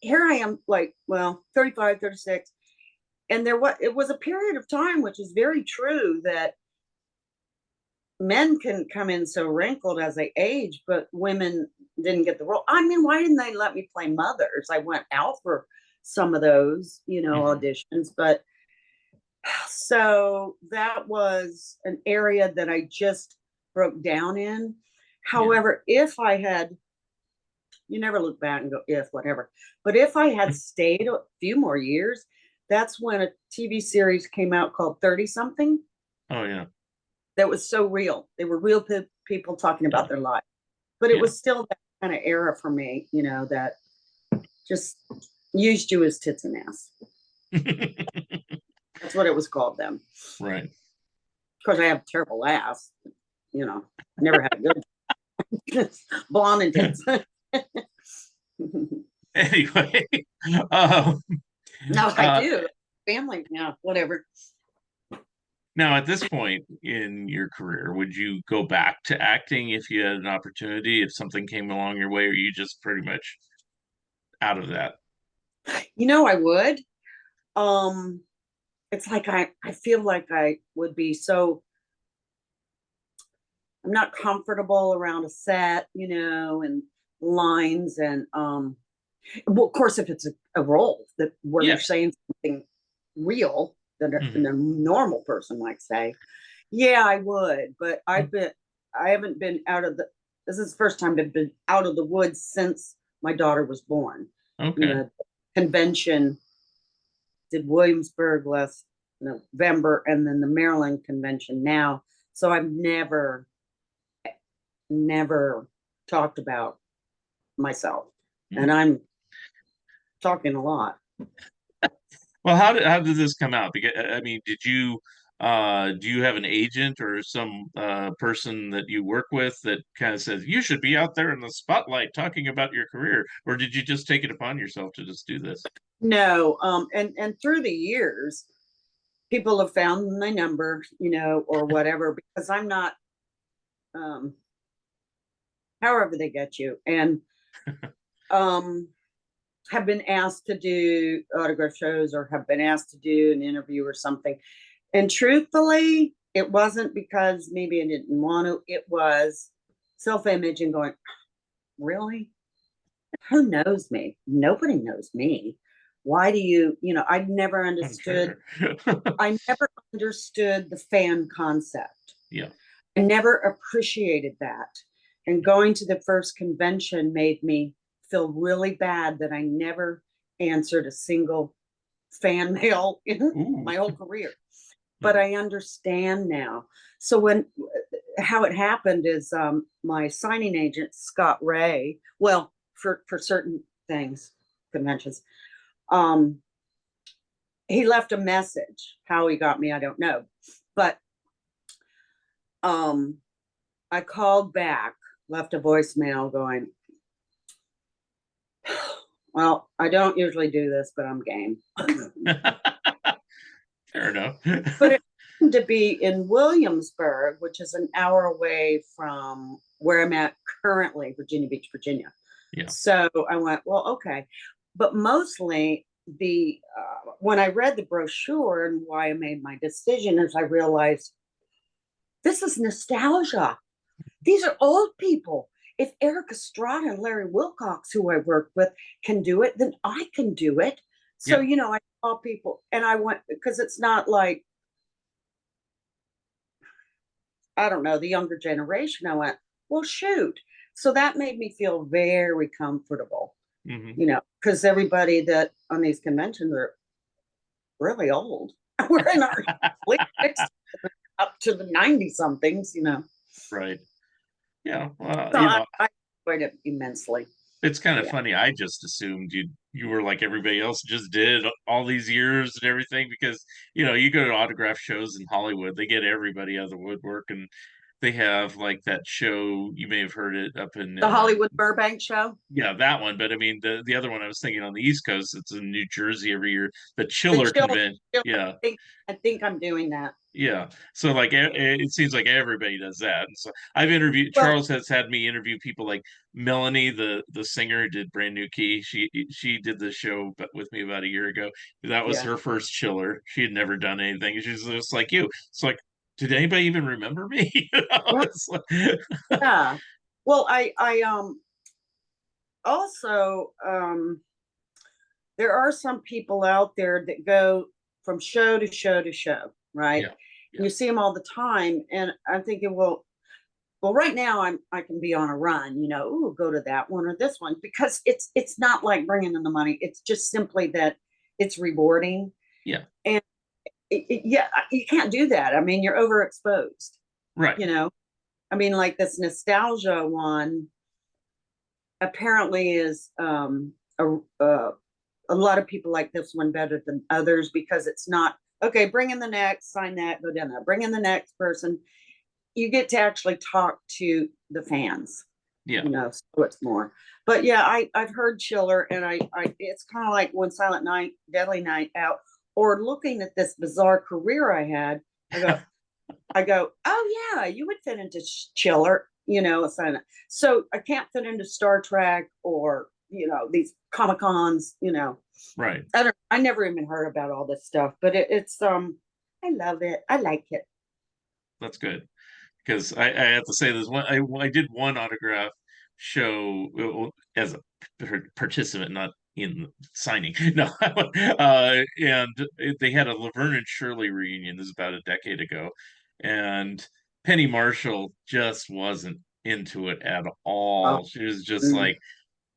here I am, like, well, 35, 36. And it was a period of time, which is very true, that men can come in so wrinkled as they age, but women didn't get the role. I mean, why didn't they let me play mothers? I went out for some of those, Hmm. auditions, but so that was an area that I just broke down in. Yeah. However, if I had, you never look back and go, if, whatever, but if I had stayed a few more years, that's when a TV series came out called 30 something Oh yeah. that was so real. They were real people talking Yeah. about their life. But it Yeah. was still that kind of era for me, that just used you as tits and ass. That's what it was called then. Right. Of course, I have terrible ass. I never had a good blonde and tits. Anyway, um, No, I uh, do. Family, yeah, whatever. now at this point in your career, would you go back to acting if you had an opportunity, if something came along your way, or you just pretty much out of that? I would. Um, it's like I feel like I would be so, I'm not comfortable around a set, and lines and well, of course, if it's a role that where Yeah. you're saying something real that a Hmm. normal person might say, yeah, I would. But I haven't been out of the. This is the first time I've been out of the woods since my daughter was born. Okay. Convention did Williamsburg last November, and then the Maryland convention now. So I've never talked about myself, Hmm. and I'm talking a lot. Well, how did this come out? Because I mean, did you do you have an agent or some person that you work with that kind of says you should be out there in the spotlight talking about your career, or did you just take it upon yourself to just do this? No, and through the years, people have found my number, or whatever, because I'm not, um, however they get you, and um, have been asked to do autograph shows or have been asked to do an interview or something. And truthfully, it wasn't because maybe I didn't want to. It was self-image and going, really? Who knows me? Nobody knows me. Why do I never understood. Unfair. I never understood the fan concept. Yeah. I never appreciated that. And going to the first convention made me feel really bad that I never answered a single fan mail in Ooh. my whole career. But Mhm. I understand now. So how it happened is my signing agent, Scott Ray, well, for certain things, conventions, um, he left a message. How he got me, I don't know. But um, I called back, left a voicemail going, well, I don't usually do this, but I'm game. Fair enough. But it happened to be in Williamsburg, which is an hour away from where I'm at currently, Virginia Beach, Virginia. Yeah. So I went, well, okay. But mostly the when I read the brochure and why I made my decision is I realized this is nostalgia. These are old people. If Eric Estrada and Larry Wilcox, who I worked with, can do it, then I can do it. So, Yeah. I call people and I went because it's not like, I don't know, the younger generation. I went, well, shoot. So that made me feel very comfortable, Hmm. because everybody that on these conventions are really old. We're in our late 60s up to the 90 somethings. Right. Yeah. So I enjoyed it immensely. It's kind of Yeah. funny. I just assumed you were like everybody else just did all these years and everything because you go to autograph shows in Hollywood, they get everybody out of the woodwork and they have like that show, you may have heard it up in The Hollywood Burbank show. yeah, that one, but I mean the other one I was thinking on the East Coast, it's in New Jersey every year, the The Chiller chill. convention. Yeah. I think I'm doing that. Yeah. So like it seems like everybody does that. And so I've interviewed Well, Charles has had me interview people like Melanie, the singer, did Brand New Key. She did the show but with me about a year ago. That was yeah. her first chiller. She had never done anything. She's just like you. It's like, did anybody even remember me? Right. It's like, Yeah. Well, I also there are some people out there that go from show to show to show, right? yeah, yeah, You see them all the time, and I'm thinking, well, right now I can be on a run, ooh, go to that one or this one because it's not like bringing in the money. It's just simply that it's rewarding, yeah. and yeah, you can't do that. I mean, you're overexposed, Right. you know. I mean, like this nostalgia one apparently is a lot of people like this one better than others because it's not okay. Bring in the next, sign that, go down there. Bring in the next person. You get to actually talk to the fans, Yeah. so it's more. But yeah, I've heard Chiller, and I it's kind of like when Silent Night, Deadly Night out, or looking at this bizarre career I had. I go, oh yeah, you would fit into Chiller, Silent. So I can't fit into Star Trek or these Comic Cons, Right. I never even heard about all this stuff, but it's I love it. I like it. That's good. Because I have to say this one, I did one autograph show as a participant, not in signing. No, and they had a Laverne and Shirley reunion. This is about a decade ago, and Penny Marshall just wasn't into it at Oh, all. She was just mm. like,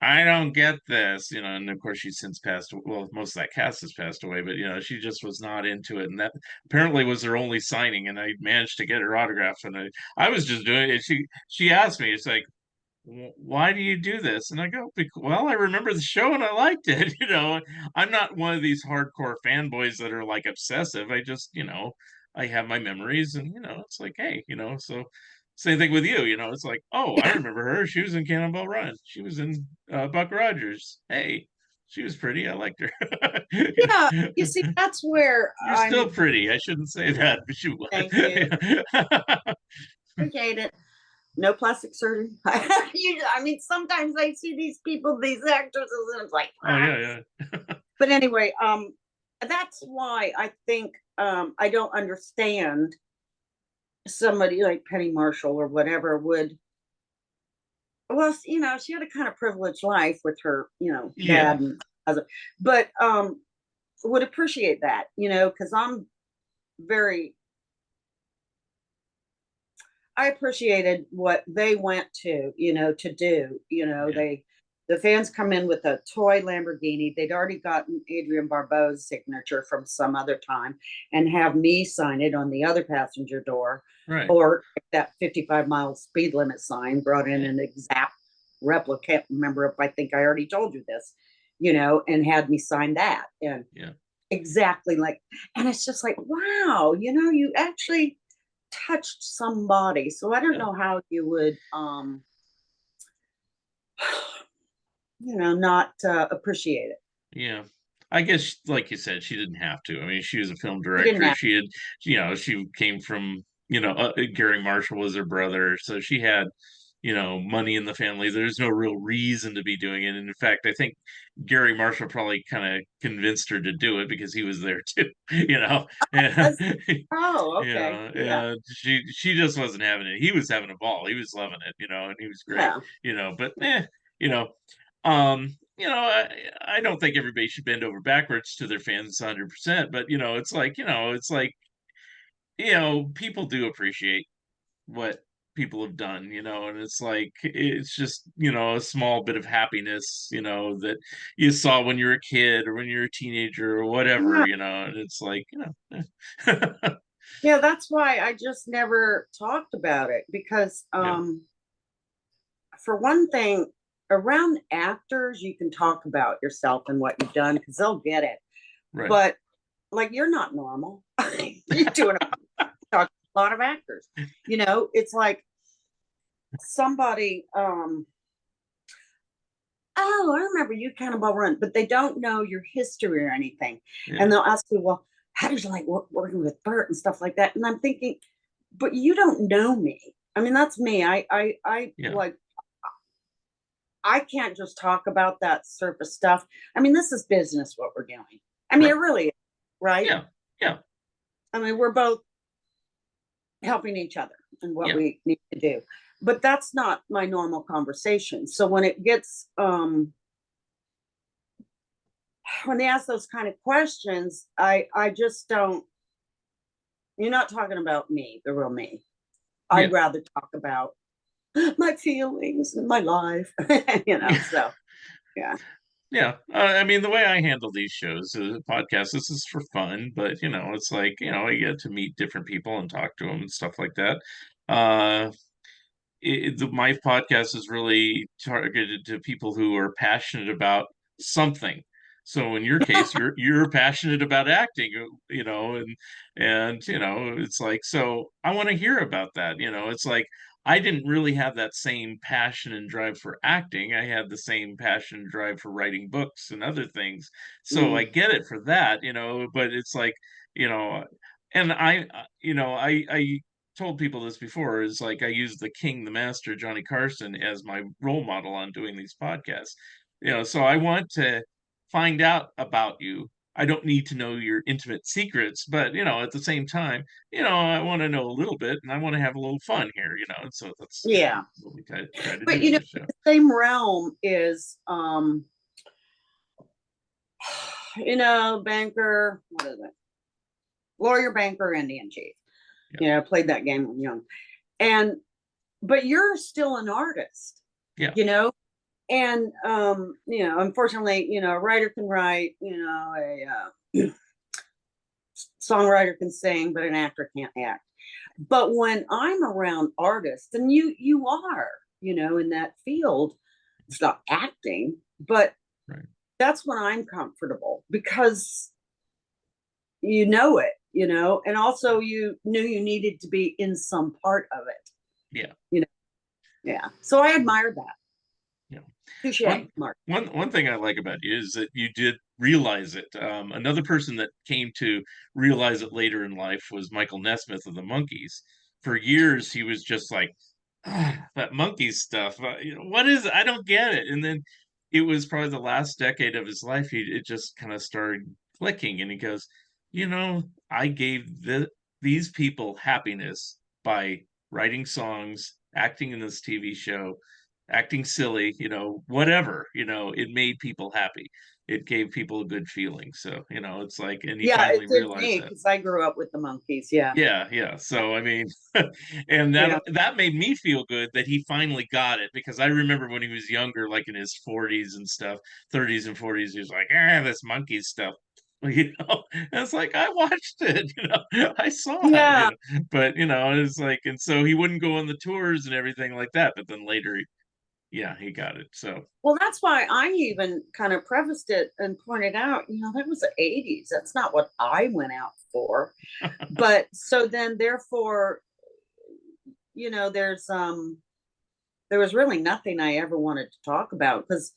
I don't get this, and of course she's since passed. Well, most of that cast has passed away, but she just was not into it, and that apparently was her only signing. And I managed to get her autograph, and I was just doing it. She asked me, it's like, why do you do this? And I go, well, I remember the show and I liked it. I'm not one of these hardcore fanboys that are like obsessive. I just, I have my memories, and it's like, hey, so same thing with you. It's like, oh, I remember her. She was in Cannonball Run. She was in Buck Rogers. Hey, she was pretty. I liked her. Yeah, you see, that's where You're still I'm. pretty. I shouldn't say that, but you Thank you. Appreciate it. No plastic surgery. I mean, sometimes I see these people, these actresses, and it's like, Oh ah. yeah, yeah. But anyway, that's why I think I don't understand somebody like Penny Marshall or whatever would. Well, she had a kind of privileged life with her, Yeah. dad and other, but would appreciate that, because I'm very I appreciated what they went to do. Yeah. The fans come in with a toy Lamborghini. They'd already gotten Adrienne Barbeau's signature from some other time and have me sign it on the other passenger door, Right. or that 55-mile speed limit sign brought in an exact replica. Can't remember if I think I already told you this, and had me sign that. And Yeah. exactly like, and it's just like, wow, you actually touched somebody. So I don't Yeah. know how you would not appreciate it. Yeah. I guess, like you said, she didn't have to. I mean, she was a film You didn't director. have. She had, she came from, Gary Marshall was her brother. So she had, money in the family. There's no real reason to be doing it. And in fact, I think Gary Marshall probably kind of convinced her to do it because he was there too, And, Oh, okay. Yeah. and she just wasn't having it. He was having a ball. He was loving it, and he was great, Yeah. but you know, I don't think everybody should bend over backwards to their fans 100%, but people do appreciate what people have done, and it's like it's just, a small bit of happiness, that you saw when you were a kid or when you're a teenager or whatever, Yeah. and it's like, Yeah, that's why I just never talked about it because yeah, for one thing, around actors you can talk about yourself and what you've done because they'll get it. right. But like you're not normal. You're doing a lot of actors. It's like somebody oh, I remember you Cannonball Run, but they don't know your history or anything. Yeah, And they'll ask you, well, how did you like working with Bert and stuff like that? And I'm thinking, but you don't know me. I mean, that's me. I yeah, like, I can't just talk about that surface stuff. I mean, this is business, what we're doing. I mean, it right. really is, right? Yeah, yeah, I mean, we're both helping each other and what yeah, we need to do. But that's not my normal conversation. So when they ask those kind of questions, I just don't. You're not talking about me, the real me. yeah. I'd rather talk about my feelings and my life, So yeah, Yeah, I mean, the way I handle these shows, podcasts, this is for fun, but it's like I get to meet different people and talk to them and stuff like that. Uh, my podcast is really targeted to people who are passionate about something. So in your case, you're passionate about acting, and it's like, so I want to hear about that. It's like I didn't really have that same passion and drive for acting. I had the same passion and drive for writing books and other things. So I mm, get it for that, but it's like, you know, and I told people this before, is like I use the king, the master, Johnny Carson as my role model on doing these podcasts. So I want to find out about you. I don't need to know your intimate secrets, but at the same time, I want to know a little bit, and I want to have a little fun here, and so that's Yeah. what we try to But do on the show. the same realm is banker, what is it? Lawyer, banker, Indian chief. Yeah. Played that game when young. But you're still an artist. Yeah. And unfortunately, a writer can write, a songwriter can sing, but an actor can't act. But when I'm around artists, and you are, in that field, it's not acting, but Right. that's when I'm comfortable because it, and also you knew you needed to be in some part of it. Yeah. Yeah. So I admire that. Yeah. Touche, Mark. One thing I like about you is that you did realize it. Another person that came to realize it later in life was Michael Nesmith of the Monkees. For years, he was just like, that Monkees stuff. What is it? I don't get it. And then it was probably the last decade of his life. It just kind of started clicking, and he goes, I gave these people happiness by writing songs, acting in this TV show, acting silly, whatever, it made people happy. It gave people a good feeling. So, it's like, and he Yeah, finally it did realized me that. because I grew up with the Monkees. Yeah. Yeah, yeah. So I mean, and Yeah. that made me feel good that he finally got it, because I remember when he was younger, like in his 40s and stuff, 30s and 40s, he was like, this monkey stuff. And it's like, I watched it, I saw it, Yeah. but it's like, and so he wouldn't go on the tours and everything like that. But then later, yeah, he got it. So Well, that's why I even kind of prefaced it and pointed out, that was the 80s. That's not what I went out for. But so then therefore, there was really nothing I ever wanted to talk about because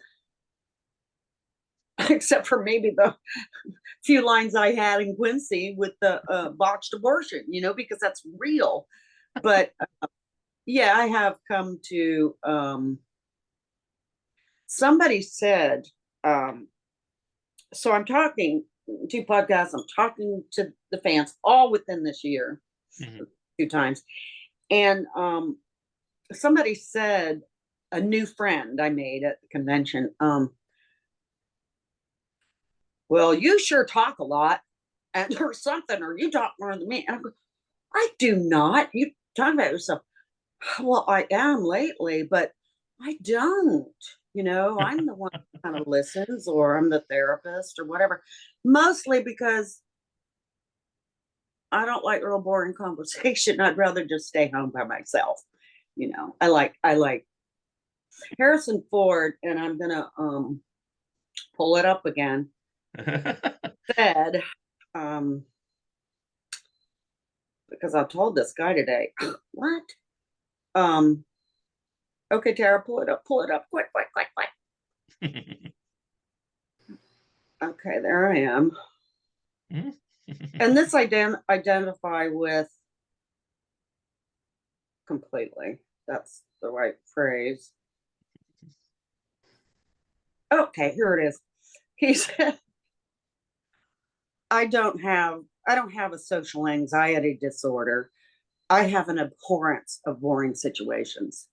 except for maybe the few lines I had in Quincy with the botched abortion, because that's real. But yeah, I have come to somebody said, so I'm talking 2 podcasts, I'm talking to the fans all within this year, mhm. 2 times. And somebody said, a new friend I made at the convention, well, you sure talk a lot and or something, or you talk more than me. And I go, I do not. You talk about yourself. Well, I am lately, but I don't. I'm the one who kind of listens, or I'm the therapist, or whatever. Mostly because I don't like real boring conversation. I'd rather just stay home by myself. I like Harrison Ford, and I'm gonna pull it up again. Said, because I told this guy today, what? Okay, Tara, pull it up, quick, quick, quick, quick. Okay, there I am. And this I identify with completely. That's the right phrase. Okay, here it is. He said, I don't have a social anxiety disorder. I have an abhorrence of boring situations.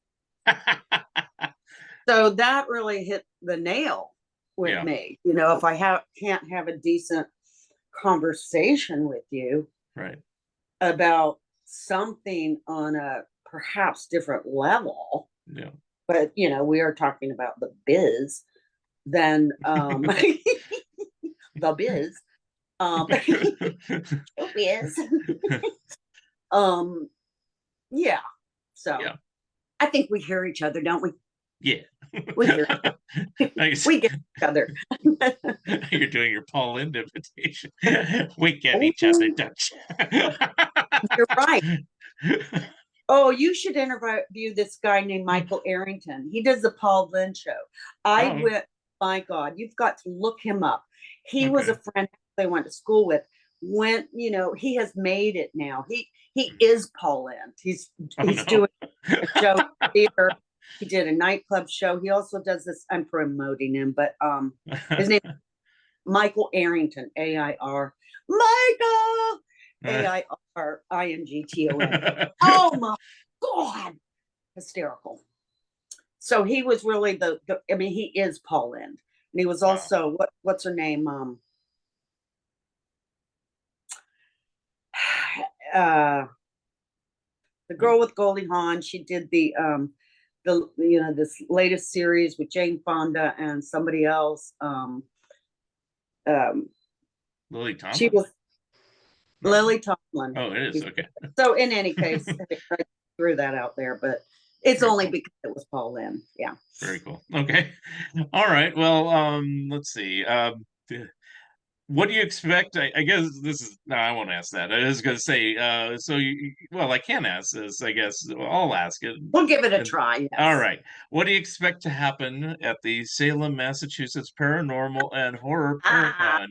So that really hit the nail with Yeah. me. If I can't have a decent conversation with you, Right. about something on a perhaps different level, Yeah. but we are talking about the biz, then the biz, biz. Yeah. So Yeah. I think we hear each other, don't we? Yeah. We hear Nice. we get each other. You're doing your Paul Lynde invitation. We get each other, don't you? You're right. Oh, you should interview this guy named Michael Arrington. He does the Paul Lynde show. I Oh, went, my God, you've got to look him up. He was a okay. friend they went to school with. When he has made it now. He is Paul Lynde. Oh He's no. doing a show theater. He did a nightclub show. He also does this. I'm promoting him, but his name is Michael Arrington, AIR. Michael AIRINGTON. Oh my God, hysterical. So he was really I mean, he is Paul Lynde, and he was Wow. also what's her name? The girl with Goldie Hawn. She did this latest series with Jane Fonda and somebody else. Lily She Tomlin? was No. Lily Tomlin. Oh, it is. Okay. So in any case, I threw that out there, but it's Very only cool. because it was Paul Lynde. Yeah. Very cool. Okay. All right. Well, let's see. What do you expect? I guess this is no, I won't ask that. I was going to say, so well, I can ask this, I guess. I'll ask it. We'll give it a And try. Yes. all right. What do you expect to happen at the Salem, Massachusetts Paranormal and Horror Paracon?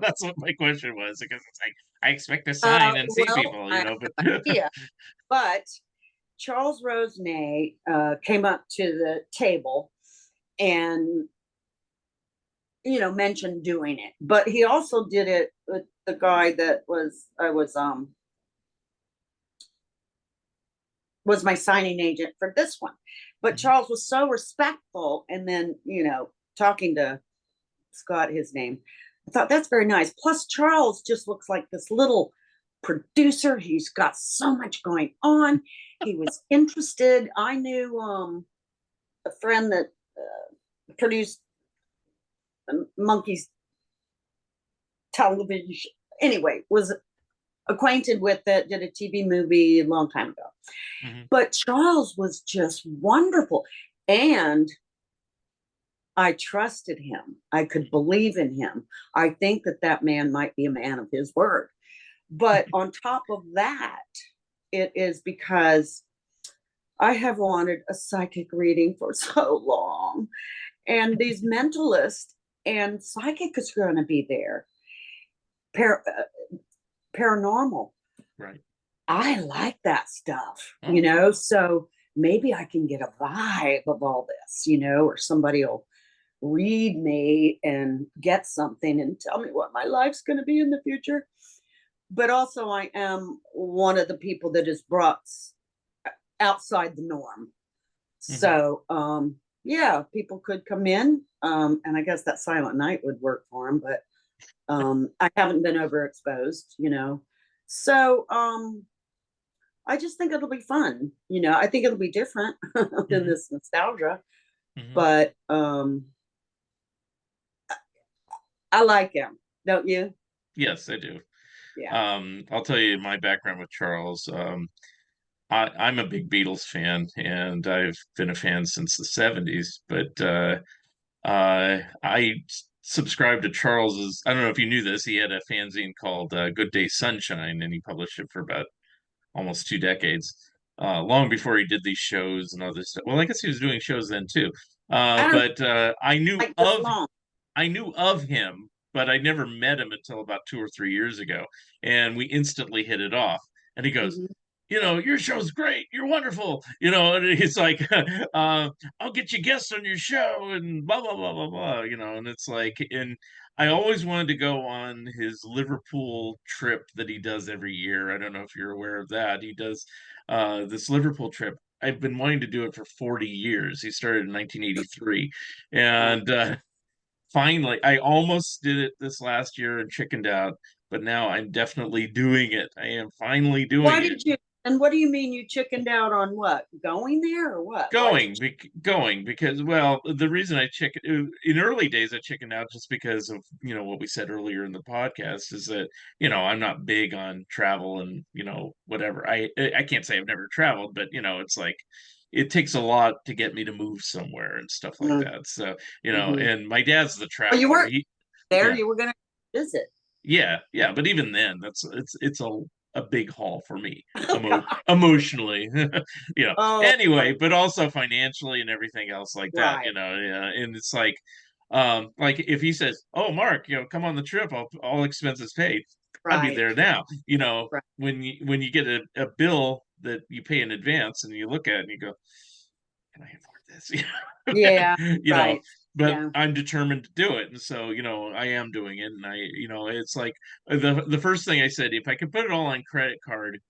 That's what my question was, because it's like I expect to sign and see Well, people, I have but no idea, but Charles Rosenet came up to the table and mentioned doing it, but he also did it with the guy that was my signing agent for this one. But Charles was so respectful, and then talking to Scott, his name, I thought that's very nice. Plus Charles just looks like this little producer. He's got so much going on. He was interested. I knew a friend that produced Monkeys television. Anyway, was acquainted with it, did a TV movie a long time ago. Mhm. But Charles was just wonderful. And I trusted him. I could believe in him. I think that man might be a man of his word. But on top of that, it is because I have wanted a psychic reading for so long. And these mentalists and psychics are going to be there. Paranormal. Right. I like that stuff, Oh. so maybe I can get a vibe of all this, or somebody will read me and get something and tell me what my life's going to be in the future. But also, I am one of the people that is brought outside the norm. Mhm. So, yeah, people could come in, and I guess that silent night would work for them, but I haven't been overexposed, So, I just think it'll be fun. I think it'll be different than Mhm. this nostalgia, Mhm. but I like him. Don't you? Yes, I do. Yeah. I'll tell you my background with Charles. I'm a big Beatles fan, and I've been a fan since the '70s. But I subscribed to Charles's. I don't know if you knew this. He had a fanzine called Good Day Sunshine, and he published it for about almost 2 decades. Long before he did these shows and other stuff. Well, I guess he was doing shows then too. I don't But I knew like this of long. him, but I never met him until about 2 or 3 years ago, and we instantly hit it off. And he goes, Mhm. your show's great, you're wonderful, and he's like, I'll get you guests on your show, and blah blah blah blah blah, and it's like, and I always wanted to go on his Liverpool trip that he does every year. I don't know if you're aware of that. He does this Liverpool trip. I've been wanting to do it for 40 years. He started in 1983. And finally, I almost did it this last year and chickened out, but now I'm definitely doing it. I am finally doing Why it. did you? And what do you mean you chickened out on what? Going there or what? Why did Going because, well, the reason I in early days I chickened out just because of what we said earlier in the podcast is that I'm not big on travel and whatever. I can't say I've never traveled, but it's like it takes a lot to get me to move somewhere and stuff like you? that. So Mm-hmm. and my dad's the Well, you traveler. weren't He there. Yeah. You were going to visit. Yeah, but even then, it's a big haul for me, Oh God. emotionally, Oh, Anyway, but also financially and everything else like that, right, yeah, and it's like if he says, "Oh, Mark, come on the trip, all expenses paid," I'd be right, there now. right. When you get a bill that you pay in advance and you look at it and you go, can I afford this? Yeah, You know, right. but Yeah. I'm determined to do it. And so, I am doing it. And it's like the first thing I said, if I could put it all on credit card,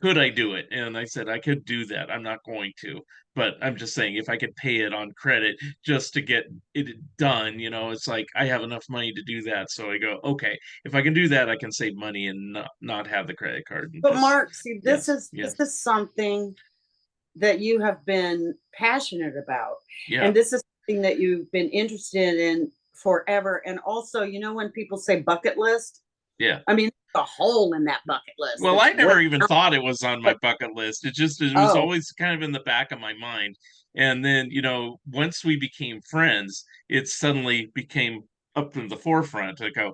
could I do it? And I said, I could do that. I'm not going to, but I'm just saying, if I could pay it on credit just to get it done, it's like I have enough money to do that. So I go, okay, if I can do that, I can save money and not have the credit card and But just, Mark, see, this yes, is this yes, is something that you have been passionate about. yeah, And this is something that you've been interested in forever. And also, when people say bucket list, yeah. I mean, there's a hole in that bucket list. Well, It's I way never even down, thought it was on my but bucket list. It was oh, always kind of in the back of my mind. And then, once we became friends, it suddenly became up in the forefront. I go,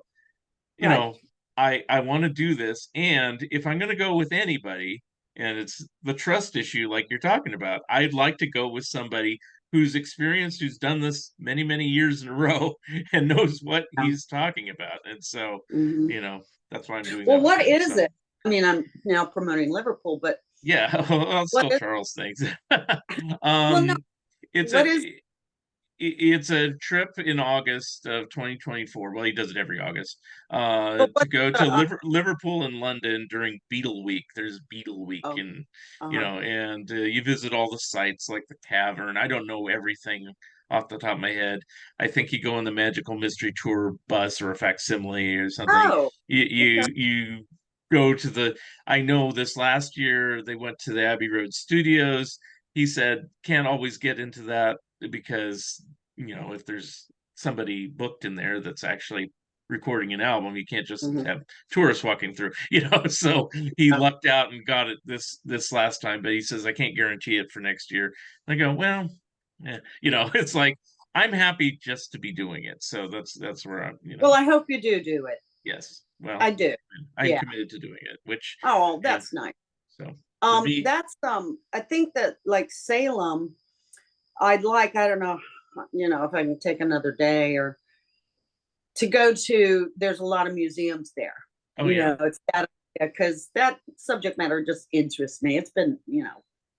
you right. know, I want to do this, and if I'm going to go with anybody, and it's the trust issue like you're talking about, I'd like to go with somebody who's experienced, who's done this many, many years in a row, and knows what Yeah. he's talking about. And so, Mhm. you know, that's why I'm doing Well, that with what him. is So it? I mean, I'm now promoting Liverpool, but yeah, I'll what still is, Charles things. well, no, It's what is, it's a trip in August of 2024. Well, he does it every August. but To what, go to uh, Liverpool and London during Beetle Week. There's Beetle Week, oh, and uh-huh. and you visit all the sites like the cavern. I don't know everything off the top of my head. I think you go on the Magical Mystery Tour bus or a facsimile or something. Oh, okay. You go to the. I know this last year they went to the Abbey Road Studios. He said can't always get into that because if there's somebody booked in there that's actually recording an album, you can't just Mhm. have tourists walking through, so he lucked out and got it this last time, but he says I can't guarantee it for next year. And I go, well, yeah, it's like I'm happy just to be doing it, so that's where I'm, Well, I hope you do it. yes, well, I do. I'm Yeah. committed to doing it, which Oh, yeah, that's nice. so for me, That's I think that like Salem, I don't know, if I can take another day or to go to, there's a lot of museums there. oh yeah, It's that, because that subject matter just interests me. It's been,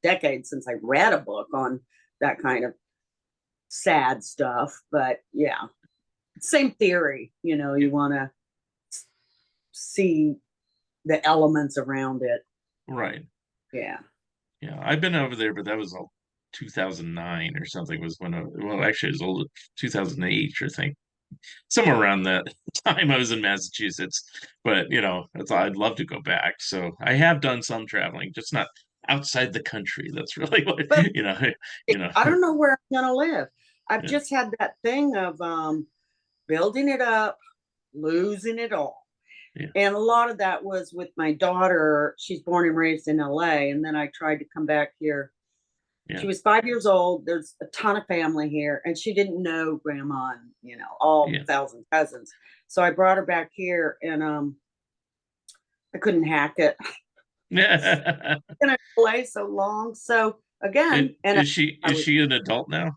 decades since I read a book on that kind of sad stuff. But yeah, same theory, yeah, you want to see the elements around it. right. Yeah. Yeah, I've been over there, but that was all 2009 or something was when well, actually, it was old 2008, I think. Somewhere around that time I was in Massachusetts. But, I'd love to go back. So I have done some traveling, just not outside the country. That's really what, But you know. I don't know where I'm going to live. I've Yeah, just had that thing of building it up, losing it all. yeah, And a lot of that was with my daughter. She's born and raised in LA. And then I tried to come back here. yeah, She was 5 years old. There's a ton of family here. And she didn't know grandma and, all yeah. thousand cousins. So I brought her back here and I couldn't hack it. In a LA so long. So again, and I Is was she an adult now?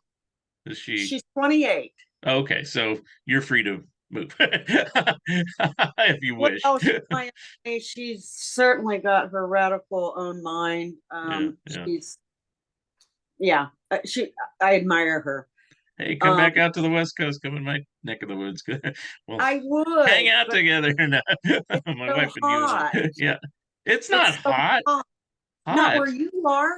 Is she she's 28. okay? So you're free to move if you wish. Well, she's certainly got her radical own mind. Yeah, yeah. She's yeah, I admire her. Hey, come Um, back out to the West Coast. Come in my neck of the woods. We'll I hang would, out but together. And it's my so wife and you. hot. Yeah, it's not It's so hot. hot. Not Hot. where you are.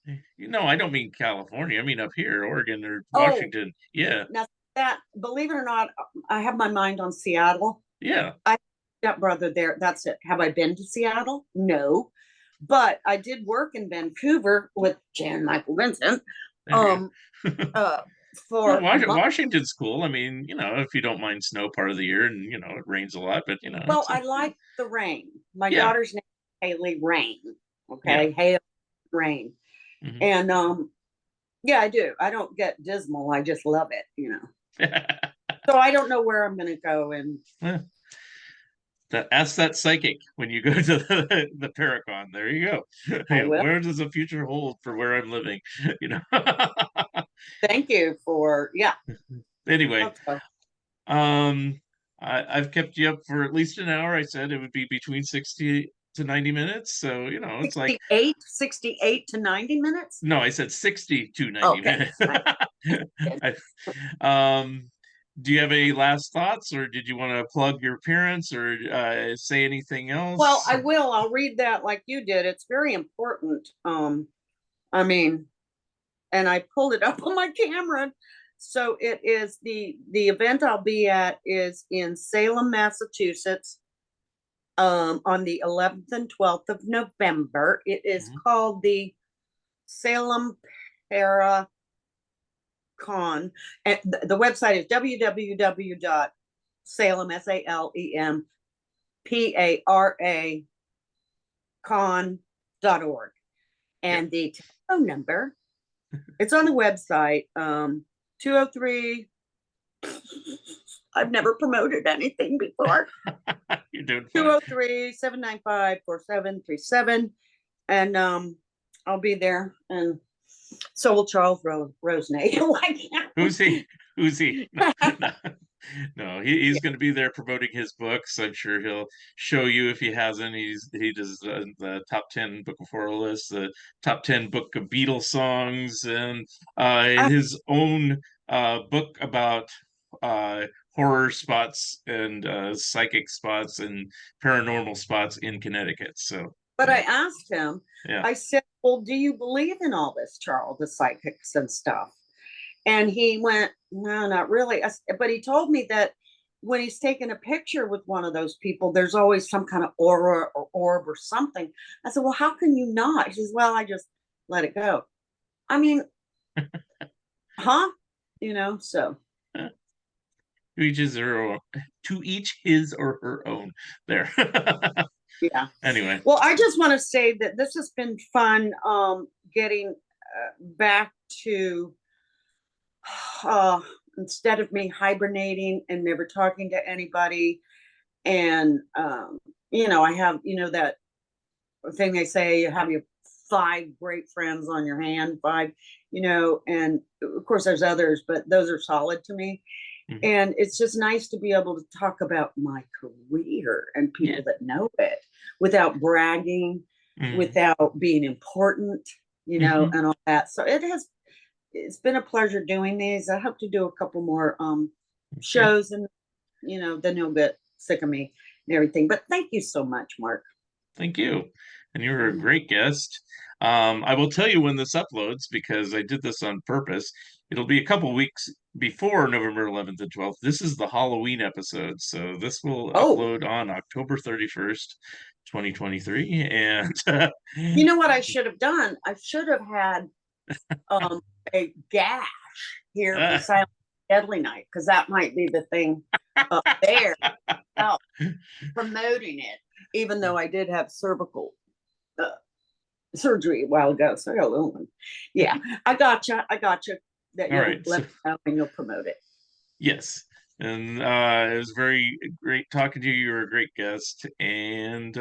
I don't mean California. I mean up here, Oregon or Oh, Washington. Yeah, now that, believe it or not, I have my mind on Seattle. yeah. I stepbrother there. That's it. Have I been to Seattle? No, but I did work in Vancouver with Jan Michael Vincent. There you Um, go. uh, Well, for a month. Washington's cool. I mean, if you don't mind snow part of the year, and it rains a lot, but Well, it's I like the rain. My yeah, daughter's name is Haley Rain. yeah. Okay, Haley Rain, Hmm. and yeah, I do. I don't get dismal. I just love it. So I don't know where I'm going to go, and Well, ask that psychic when you go to the Paracon. There you go. I will. Where does the future hold for where I'm living? You know. Thank you for yeah. I Anyway, hope so. um, I've kept you up for at least an hour. I said it would be between 60 to 90 minutes. So, it's like 68 to 90 minutes. no, I said 60 to 90 Okay. minutes. I, um, do you have any last thoughts, or did you want to plug your appearance, or say anything Well, else? I will. I'll read that like you did. It's very important. I mean, and I pulled it up on my camera. So it is the event I'll be at is in Salem, Massachusetts, on the 11th and 12th of November. It is Mhm. called the Salem Paracon. And the website is www.salem, SALEM, PARA con.org. Yep. And the telephone number, it's on the website, 203. I've never promoted anything before. You're doing fine. 203-795-4737. And I'll be there. And so will Charles Rosenay. Who's he? Who's he? No, no, no, he's going to be there promoting his books. I'm sure he'll show you if he hasn't. He does the top 10 book of horror list, the top 10 book of Beatles songs, and his own book about horror spots and psychic spots and paranormal spots in Connecticut. So, but I asked him, yeah. I said, well, do you believe in all this, Charles, the psychics and stuff? And he went, no, not really. But he told me that when he's taking a picture with one of those people, there's always some kind of aura or orb or something. I said, well, how can you not? He says, well, I just let it go. I mean, huh? So. To each his or her own. To each his or her own. There. Yeah. Anyway. Well, I just want to say that this has been fun, getting back to, instead of me hibernating and never talking to anybody. And, I have, that thing they say, you have your 5 great friends on your hand, 5, and of course there's others, but those are solid to me. Mhm. And it's just nice to be able to talk about my career and people Yeah. that know it without bragging, without being important, Mhm. and all that. So it's been a pleasure doing these. I hope to do a couple more Okay. shows, and then you'll get sick of me and everything. But thank you so much, Mark. Thank you. And you were a Mhm. great guest. I will tell you when this uploads because I did this on purpose. It'll be a couple weeks before November 11th and 12th. This is the Halloween episode. So this will Oh, upload on October 31st, 2023. And you know what I should have done? I should have had um, a gash here for Silent Deadly Night, because that might be the thing up there, out promoting it, even though I did have cervical uh, surgery a while ago. So I got a little one. Yeah, I gotcha. That all you'll right. let So me know and you'll promote it. yes. And it was very great talking to you. You were a great guest. And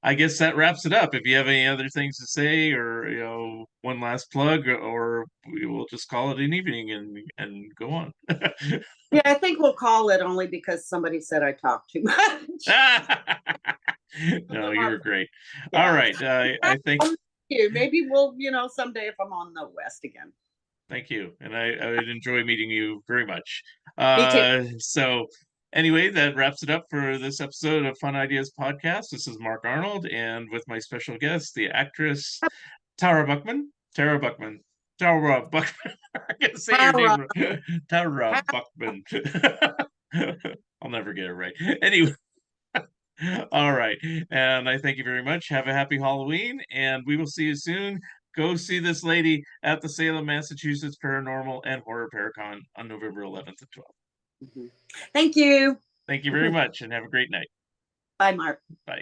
I guess that wraps it up. If you have any other things to say or, one last plug, or we will just call it an evening and go on. Yeah, I think we'll call it, only because somebody said I talk too much. No, you were great. All Yeah. right. I think. Thank you. Maybe we'll, someday if I'm on the West again. Thank you. And I would enjoy meeting you very much. Me too. So, anyway, that wraps it up for this episode of Fun Ideas Podcast. This is Mark Arnold, and with my special guest, the actress Tara Buckman. Tara Buckman. Tara Buckman. I can say your name Tara. wrong. Tara Buckman. I'll never get it right. Anyway. All right. And I thank you very much. Have a happy Halloween, and we will see you soon. Go see this lady at the Salem, Massachusetts Paranormal and Horror Paracon on November 11th and 12th. Thank you. Thank you very much, and have a great night. Bye, Mark. Bye.